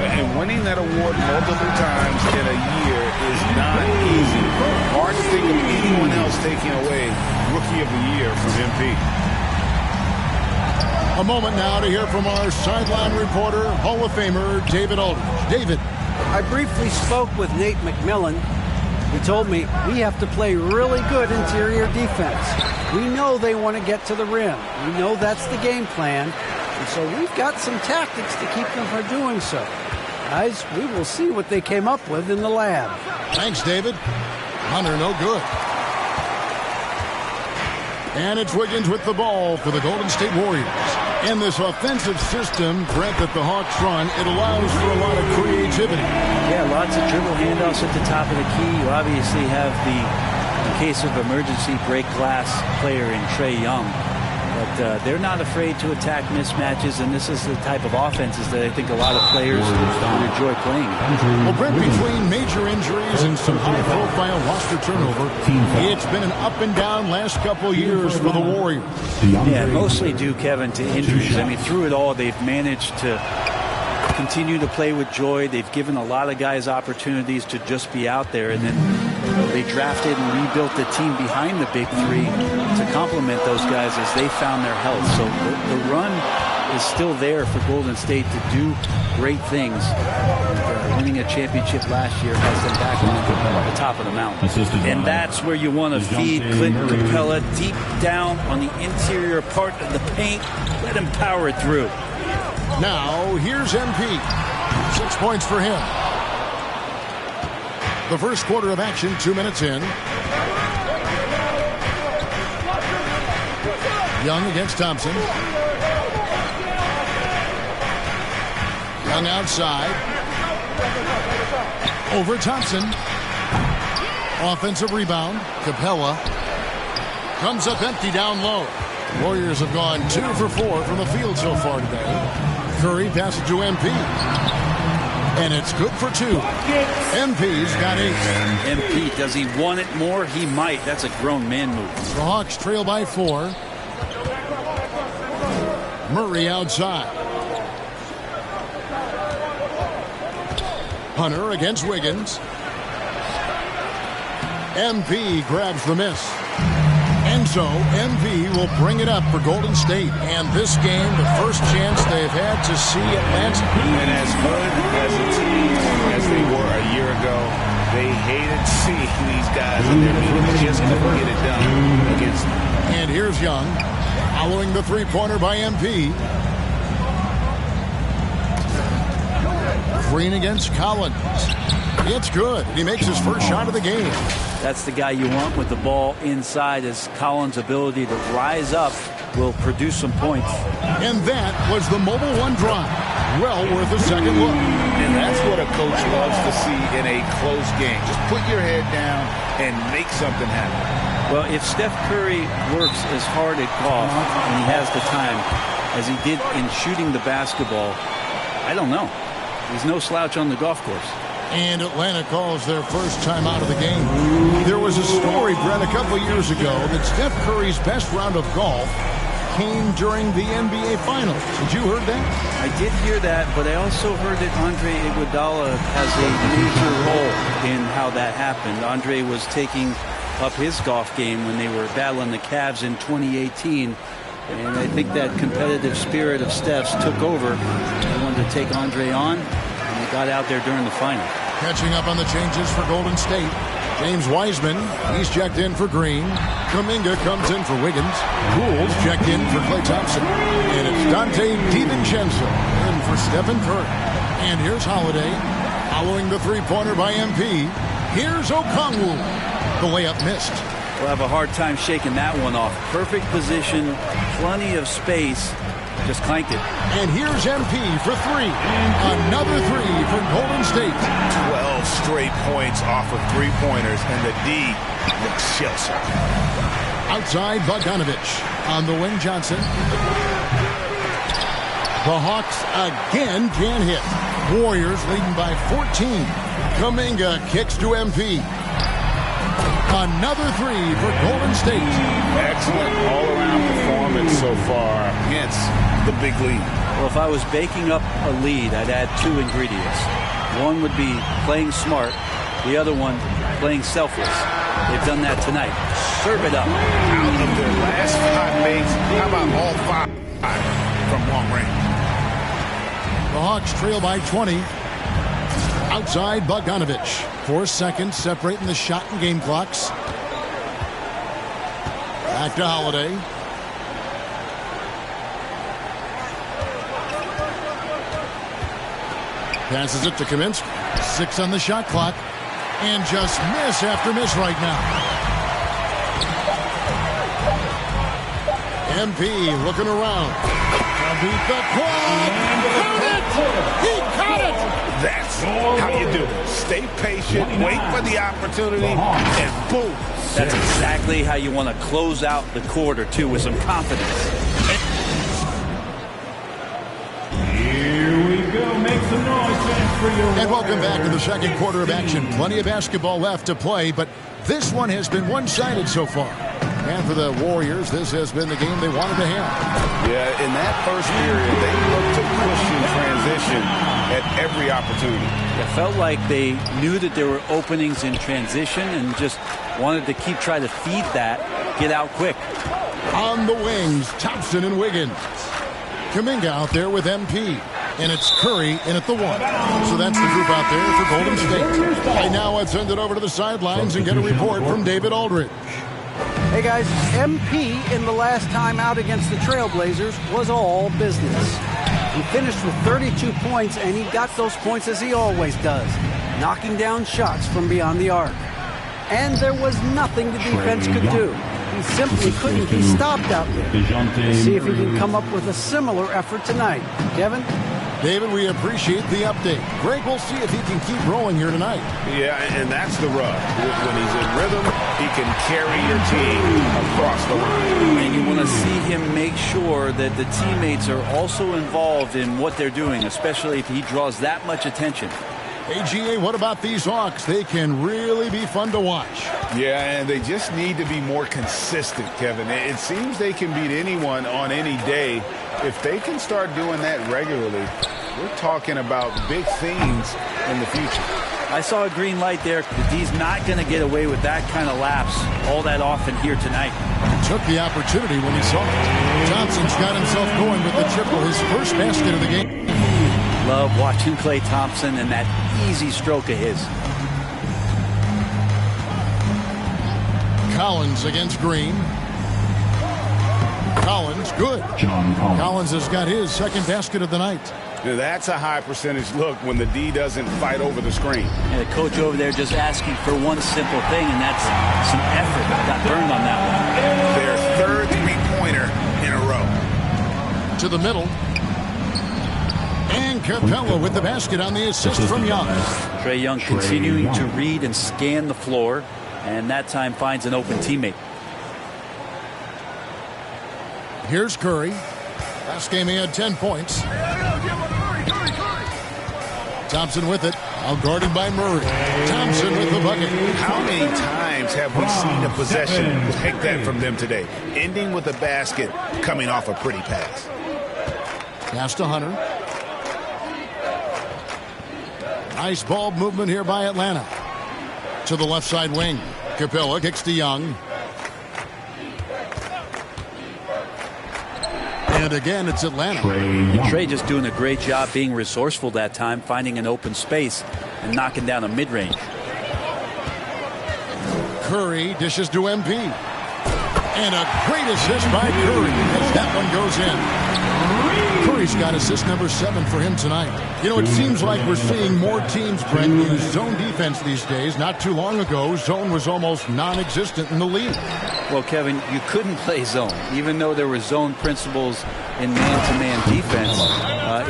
And winning that award multiple times in a year is not easy. Hard to think of anyone else taking away Rookie of the Year from MP. A moment now to hear from our sideline reporter, Hall of Famer David Aldridge. David. I briefly spoke with Nate McMillan. He told me we have to play really good interior defense. We know they want to get to the rim. We know that's the game plan. And so we've got some tactics to keep them from doing so. Guys, we will see what they came up with in the lab. Thanks, David. Hunter, no good. And it's Wiggins with the ball for the Golden State Warriors. In this offensive system, Brent, that the Hawks run, it allows for a lot of creativity. Yeah, lots of dribble handoffs at the top of the key. You obviously have the, in case of emergency, break glass player in Trae Young. But they're not afraid to attack mismatches, and this is the type of offenses that I think a lot of players would enjoy playing. Well, Brent, between major injuries and some high-profile roster turnover, it's been an up-and-down last couple of years for the Warriors. Yeah, mostly due, Kevin, to injuries. I mean, through it all, they've managed to continue to play with joy. They've given a lot of guys opportunities to just be out there, and then they drafted and rebuilt the team behind the big three to complement those guys as they found their health. So the run is still there for Golden State to do great things. Winning a championship last year has them back on the top of the mountain. And that's where you want to feed Clinton Capella, deep down on the interior part of the paint. Let him power it through. Now, here's MP. 6 points for him. The first quarter of action, 2 minutes in. Young against Thompson. Young outside. Over Thompson. Offensive rebound. Capella comes up empty down low. Warriors have gone 2 for 4 from the field so far today. Curry passes to MP. And it's good for 2. MP's got 8. MP, does he want it more? He might. That's a grown man move. The Hawks trail by 4. Murray outside. Hunter against Wiggins. MP grabs the miss. And so MP will bring it up for Golden State. And this game, the first chance they've had to see Atlanta. And as good as a team as they were a year ago, they hated seeing these guys in their meeting. They just couldn't get it done against them. And here's Young, following the three-pointer by MP. Green against Collins. It's good. He makes his first shot of the game. That's the guy you want with the ball inside, as Collins' ability to rise up will produce some points. And that was the Mobile One drive. Well worth a second look. And that's what a coach loves to see in a close game. Just put your head down and make something happen. Well, if Steph Curry works as hard at golf, and he has the time, as he did in shooting the basketball, I don't know. He's no slouch on the golf course. And Atlanta calls their first time out of the game. There was a story, Brent, a couple years ago that Steph Curry's best round of golf came during the NBA Finals. Did you heard that? I did hear that, but I also heard that Andre Iguodala has a major role in how that happened. Andre was taking up his golf game when they were battling the Cavs in 2018. And I think that competitive spirit of Steph's took over. They wanted to take Andre on, and they got out there during the final. Catching up on the changes for Golden State. James Wiseman, he's checked in for Green. Kuminga comes in for Wiggins. Poole's checked in for Klay Thompson. And it's Dante DiVincenzo in for Stephen Curry. And here's Holiday, following the three-pointer by MP. Here's Okongwu. The layup missed. We'll have a hard time shaking that one off. Perfect position, plenty of space. Just clanked it. And here's MP for 3. Another 3 for Golden State. 12 straight points off of three-pointers, and the D looks shell-shocked. Outside Bogdanovich. On the wing, Johnson. The Hawks again can't hit. Warriors leading by 14. Kuminga kicks to MP. Another 3 for Golden State. Excellent all-around performance so far against the big lead. Well, if I was baking up a lead, I'd add 2 ingredients. One would be playing smart. The other one, playing selfless. They've done that tonight. Serve it up. Out of their last 5 mates, how about all 5 from long range? The Hawks trail by 20. Outside Bogdanovich. 4 seconds separating the shot and game clocks. Back to Holiday. Passes it to Kaminsky. 6 on the shot clock. And just miss after miss right now. MP looking around. Beat the clock. Count it! He caught it! That's how you do it. Stay patient, wait for the opportunity, and boom. That's exactly how you want to close out the quarter, too, with some confidence. Here we go. Make some noise, fans, for your And welcome back to the second quarter of action. Plenty of basketball left to play, but this one has been one-sided so far. And for the Warriors, this has been the game they wanted to have. Yeah, in that first period, they looked to push in transition at every opportunity. It felt like they knew that there were openings in transition and just wanted to keep trying to feed that, get out quick. On the wings, Thompson and Wiggins. Kuminga out there with MP. And it's Curry in at the 1. So that's the group out there for Golden State. Right now, let's send it over to the sidelines and get a report from David Aldridge. Hey guys, MP in the last time out against the Trailblazers was all business. He finished with 32 points, and he got those points as he always does, knocking down shots from beyond the arc. And there was nothing the defense could do. He simply couldn't be stopped out there. We'll see if he can come up with a similar effort tonight. Kevin? David, we appreciate the update. Greg, we'll see if he can keep rolling here tonight. Yeah, and that's the rub. When he's in rhythm, he can carry your team across the line. And you want to see him make sure that the teammates are also involved in what they're doing, especially if he draws that much attention. AGA, what about these Hawks? They can really be fun to watch. Yeah, and they just need to be more consistent, Kevin. It seems they can beat anyone on any day. If they can start doing that regularly, we're talking about big things in the future. I saw a green light there. He's not going to get away with that kind of lapse all that often here tonight. Took the opportunity when he saw it. Johnson's got himself going with the triple, his first basket of the game. Love watching Klay Thompson and that easy stroke of his. Collins against Green. Collins, good. John Collins. Collins has got his second basket of the night. Yeah, that's a high percentage look when the D doesn't fight over the screen. And the coach over there just asking for one simple thing, and that's some effort. Got burned on that one. Their third three-pointer in a row. To the middle. And Capella with the basket on the assist from Young. Trae Young continuing to read and scan the floor, and that time finds an open teammate. Here's Curry. Last game he had 10 points. Thompson with it. All guarded by Murray. Thompson with the bucket. How many times have we seen a possession like that from them today? Ending with a basket, coming off a pretty pass. Pass to Hunter. Nice ball movement here by Atlanta. To the left side wing. Capella kicks to Young. And again, it's Atlanta. Trae just doing a great job being resourceful that time, finding an open space and knocking down a mid-range. Curry dishes to MP. And a great assist by Curry as that one goes in. Curry's got assist number 7 for him tonight. You know, it seems like we're seeing more teams, Brent, use zone defense these days. Not too long ago, zone was almost non-existent in the league. Well, Kevin, you couldn't play zone. Even though there were zone principles in man-to-man defense,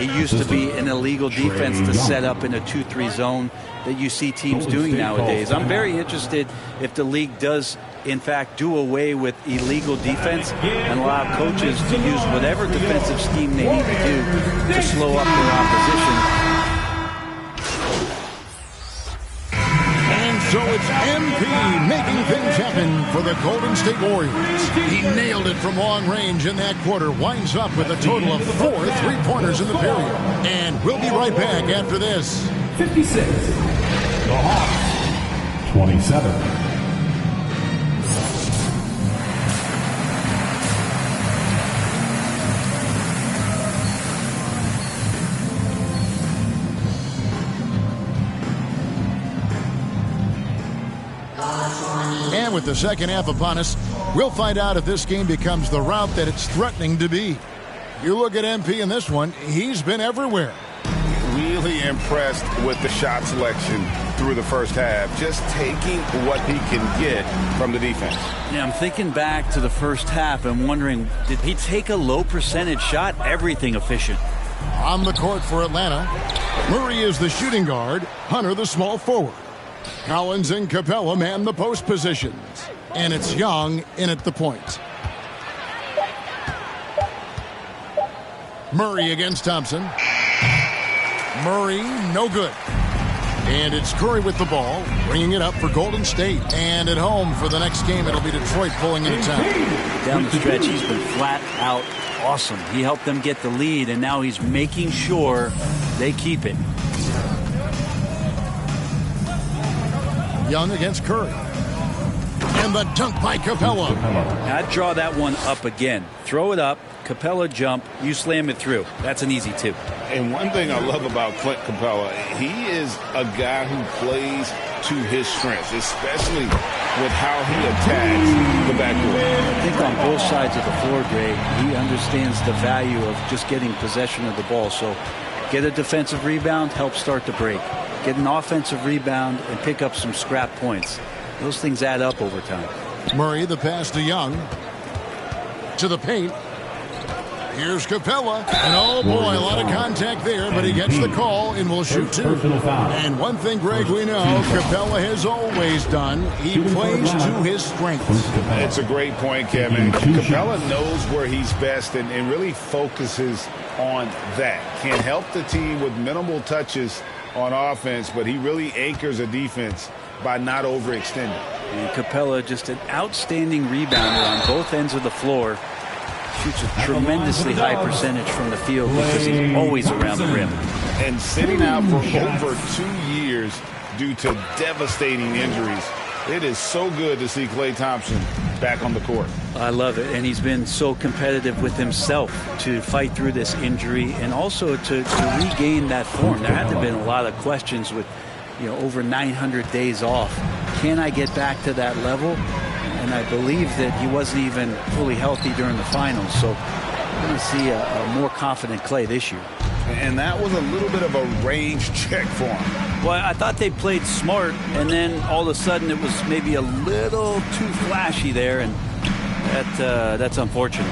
it used to be an illegal defense to set up in a 2-3 zone that you see teams doing nowadays. I'm very interested if the league does, in fact, do away with illegal defense and allow coaches to use whatever defensive scheme they need to do to slow up their opposition. And so it's MP making things happen for the Golden State Warriors. He nailed it from long range in that quarter. Winds up with a total of 4 3-pointers in the period. And we'll be right back after this. 56. The Hawks. 27. And with the second half upon us, we'll find out if this game becomes the route that it's threatening to be. You look at MP in this one, he's been everywhere. Really impressed with the shot selection through the first half, just taking what he can get from the defense. Yeah, I'm thinking back to the first half and wondering, did he take a low percentage shot? Everything efficient. On the court for Atlanta, Murray is the shooting guard, Hunter the small forward. Collins and Capella man the post positions. And it's Young in at the point. Murray against Thompson. Murray, no good. And it's Curry with the ball, bringing it up for Golden State. And at home for the next game, it'll be Detroit pulling into town. Down the stretch, he's been flat out awesome. He helped them get the lead, and now he's making sure they keep it. Young against Curry. And the dunk by Capella. I'd draw that one up again. Throw it up, Capella jump, you slam it through. That's an easy two. And one thing I love about Clint Capella, he is a guy who plays to his strengths, especially with how he attacks the backcourt. I think on both sides of the floor, Greg, he understands the value of just getting possession of the ball. So get a defensive rebound, help start the break. Get an offensive rebound and pick up some scrap points. Those things add up over time. Murray, the pass to Young. To the paint. Here's Capella. And oh boy, a lot of contact there, but he gets the call and will shoot two. And one thing, Greg, we know Capella has always done, he plays to his strengths. It's a great point, Kevin. Capella knows where he's best and really focuses on that. Can help the team with minimal touches on offense, but he really anchors a defense by not overextending. And Capella, just an outstanding rebounder on both ends of the floor. Shoots a tremendously high percentage from the field because he's always around the rim. And sitting out for over 2 years due to devastating injuries, it is so good to see Klay Thompson back on the court. I love it, and he's been so competitive with himself to fight through this injury and also to regain that form. There had to have been a lot of questions with, over 900 days off. Can I get back to that level? And I believe that he wasn't even fully healthy during the finals. So we're going to see a more confident Klay this year. And that was a little bit of a range check for him. Well, I thought they played smart, and then all of a sudden it was maybe a little too flashy there, and that's unfortunate.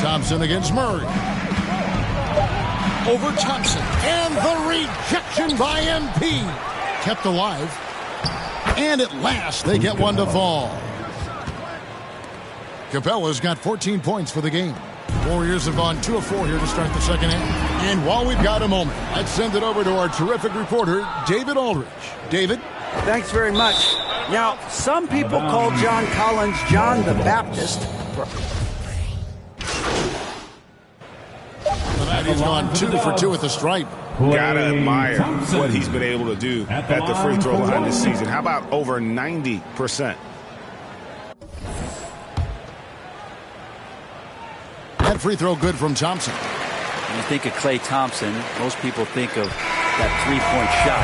Thompson against Murray. Over Thompson. And the rejection by MP. Kept alive. And at last, they get one to fall. Capella's got 14 points for the game. Warriors have gone 2 of 4 here to start the second half. And while we've got a moment, let's send it over to our terrific reporter, David Aldridge. David? Thanks very much. Now, some people call John Collins John the Baptist. He's gone 2 for 2 at the stripe. Gotta admire what he's been able to do at the free throw line this season. How about over 90%? That free throw good from Thompson. When you think of Klay Thompson, most people think of that three-point shot.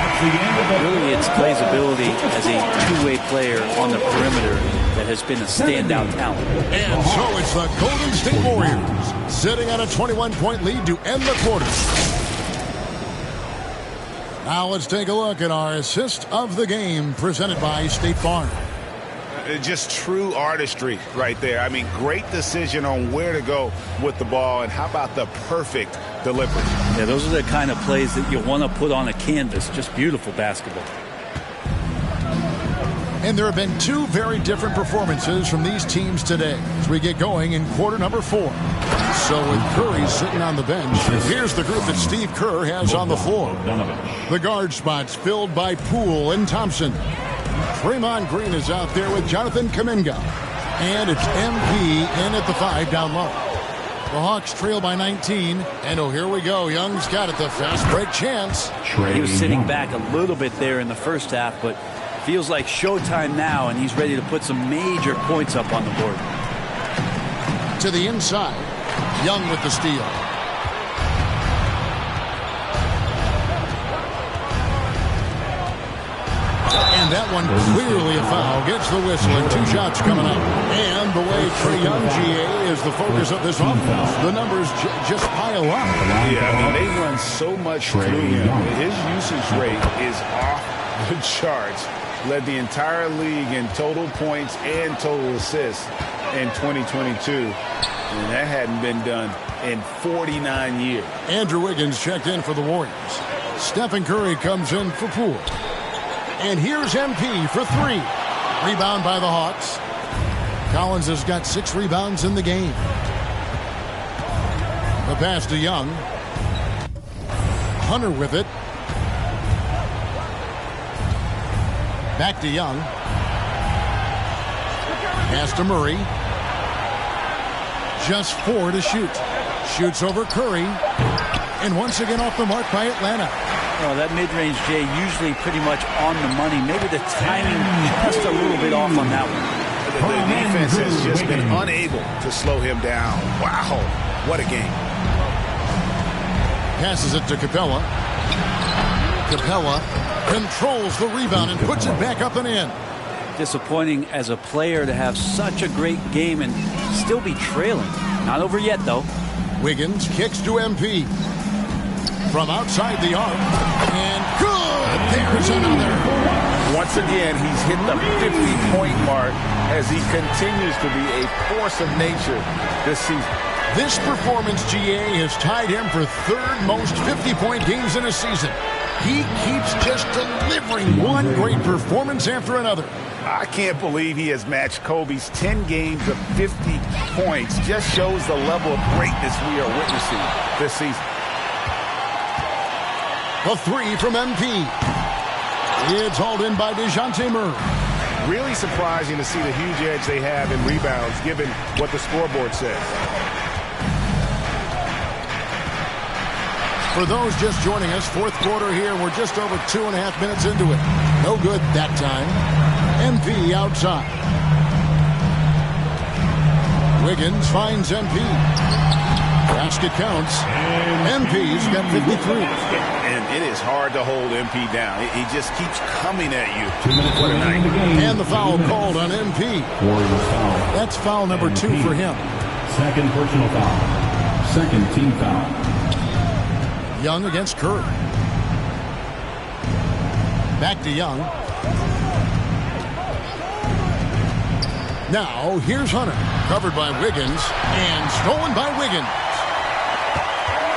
Really, it's Klay's ability as a two-way player on the perimeter that has been a standout talent. And so it's the Golden State Warriors sitting on a 21-point lead to end the quarter. Now let's take a look at our assist of the game presented by State Farm. Just true artistry right there. I mean, great decision on where to go with the ball, and how about the perfect delivery? Yeah, those are the kind of plays that you want to put on a canvas. Just beautiful basketball. And there have been 2 very different performances from these teams today as we get going in quarter number 4. So with Curry sitting on the bench, here's the group that Steve Kerr has on the floor. The guard spots filled by Poole and Thompson. Draymond Green is out there with Jonathan Kuminga. And it's MP in at the 5 down low. The Hawks trail by 19. And here we go. Young's got it, the fast break chance. He was sitting back a little bit there in the first half, but feels like showtime now, and he's ready to put some major points up on the board. To the inside. Young with the steal. And that one clearly a foul. Gets the whistle and 2 shots coming up. And the way Trae Young, GA, is the focus of this offense, the numbers just pile up. Yeah, I mean, they run so much through him. His usage rate is off the charts. Led the entire league in total points and total assists in 2022. And that hadn't been done in 49 years. Andrew Wiggins checked in for the Warriors. Stephen Curry comes in for Poole. And here's MP for 3. Rebound by the Hawks. Collins has got 6 rebounds in the game. The pass to Young. Hunter with it. Back to Young. Pass to Murray. Just 4 to shoot. Shoots over Curry. And once again off the mark by Atlanta. Well, that mid-range, Jay, usually pretty much on the money. Maybe the timing just a little bit off on that one. The defense has just been unable to slow him down. Wow, what a game. Passes it to Capella. Capella controls the rebound and puts it back up and in. Disappointing as a player to have such a great game and still be trailing. Not over yet, though. Wiggins kicks to MP. From outside the arc. And good! There's another. Once again, he's hit the 50-point mark as he continues to be a force of nature this season. This performance, GA, has tied him for 3rd most 50-point games in a season. He keeps just delivering one great performance after another. I can't believe he has matched Kobe's 10 games of 50 points. Just shows the level of greatness we are witnessing this season. A 3 from MP. It's hauled in by DeJounte Murray. Really surprising to see the huge edge they have in rebounds, given what the scoreboard says. For those just joining us, 4th quarter here. We're just over 2.5 minutes into it. No good that time. MP outside. Wiggins finds MP. Basket counts. MP's got 53. And it is hard to hold MP down. He just keeps coming at you. What a night. And the foul called on MP. That's foul number 2 for him. Second personal foul. Second team foul. Young against Curry. Back to Young. Now, here's Hunter. Covered by Wiggins. And stolen by Wiggins.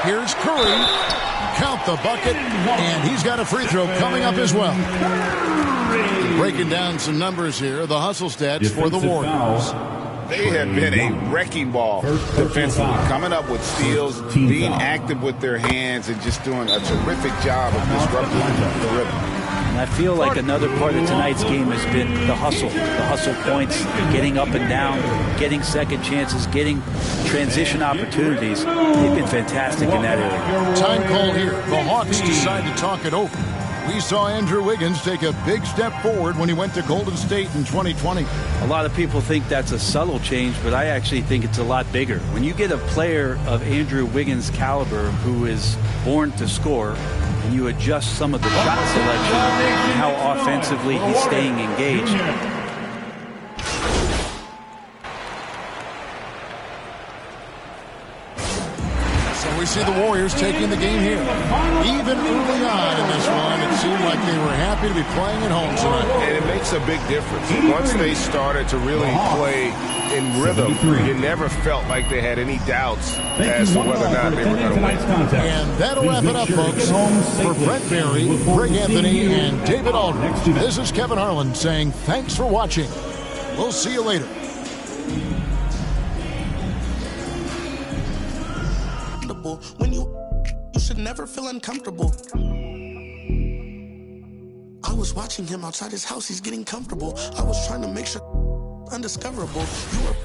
Here's Curry. Count the bucket. And he's got a free throw coming up as well. Breaking down some numbers here. The hustle stats for the Warriors. They have been a wrecking ball defensively, coming up with steals, being active with their hands, and just doing a terrific job of disrupting the rhythm. And I feel like another part of tonight's game has been the hustle points, getting up and down, getting second chances, getting transition opportunities. They've been fantastic in that area. Time call here. The Hawks decide to talk it over. We saw Andrew Wiggins take a big step forward when he went to Golden State in 2020. A lot of people think that's a subtle change, but I actually think it's a lot bigger. When you get a player of Andrew Wiggins' caliber who is born to score, and you adjust some of the shot selection and how offensively he's staying engaged. We see the Warriors taking the game here. Even early on in this one, it seemed like they were happy to be playing at home tonight. And it makes a big difference. Once they started to really play in rhythm, you never felt like they had any doubts as to whether or not they were going to win. And that'll wrap it up, folks. For Brent Barry, Greg Anthony, and David Aldridge, this is Kevin Harlan saying thanks for watching. We'll see you later. When you should never feel uncomfortable. I was watching him outside his house. He's getting comfortable. I was trying to make sure undiscoverable. You were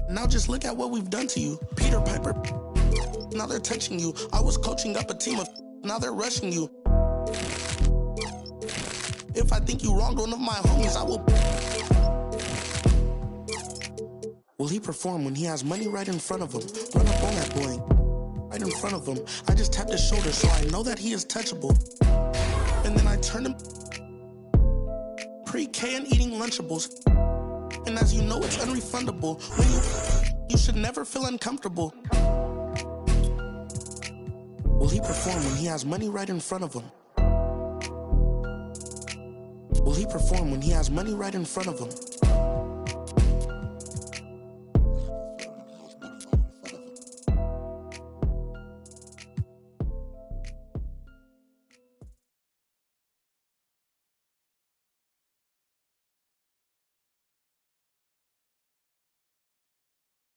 now just look at what we've done to you. Peter Piper. Now they're touching you. I was coaching up a team of now they're rushing you. If I think you wronged one of my homies, I will. Will he perform when he has money right in front of him? Run up on that boy. Right in front of him. I just tapped his shoulder so I know that he is touchable. And then I turned him. pre-K and eating Lunchables. And as you know, it's unrefundable. When you should never feel uncomfortable. Will he perform when he has money right in front of him? Will he perform when he has money right in front of him?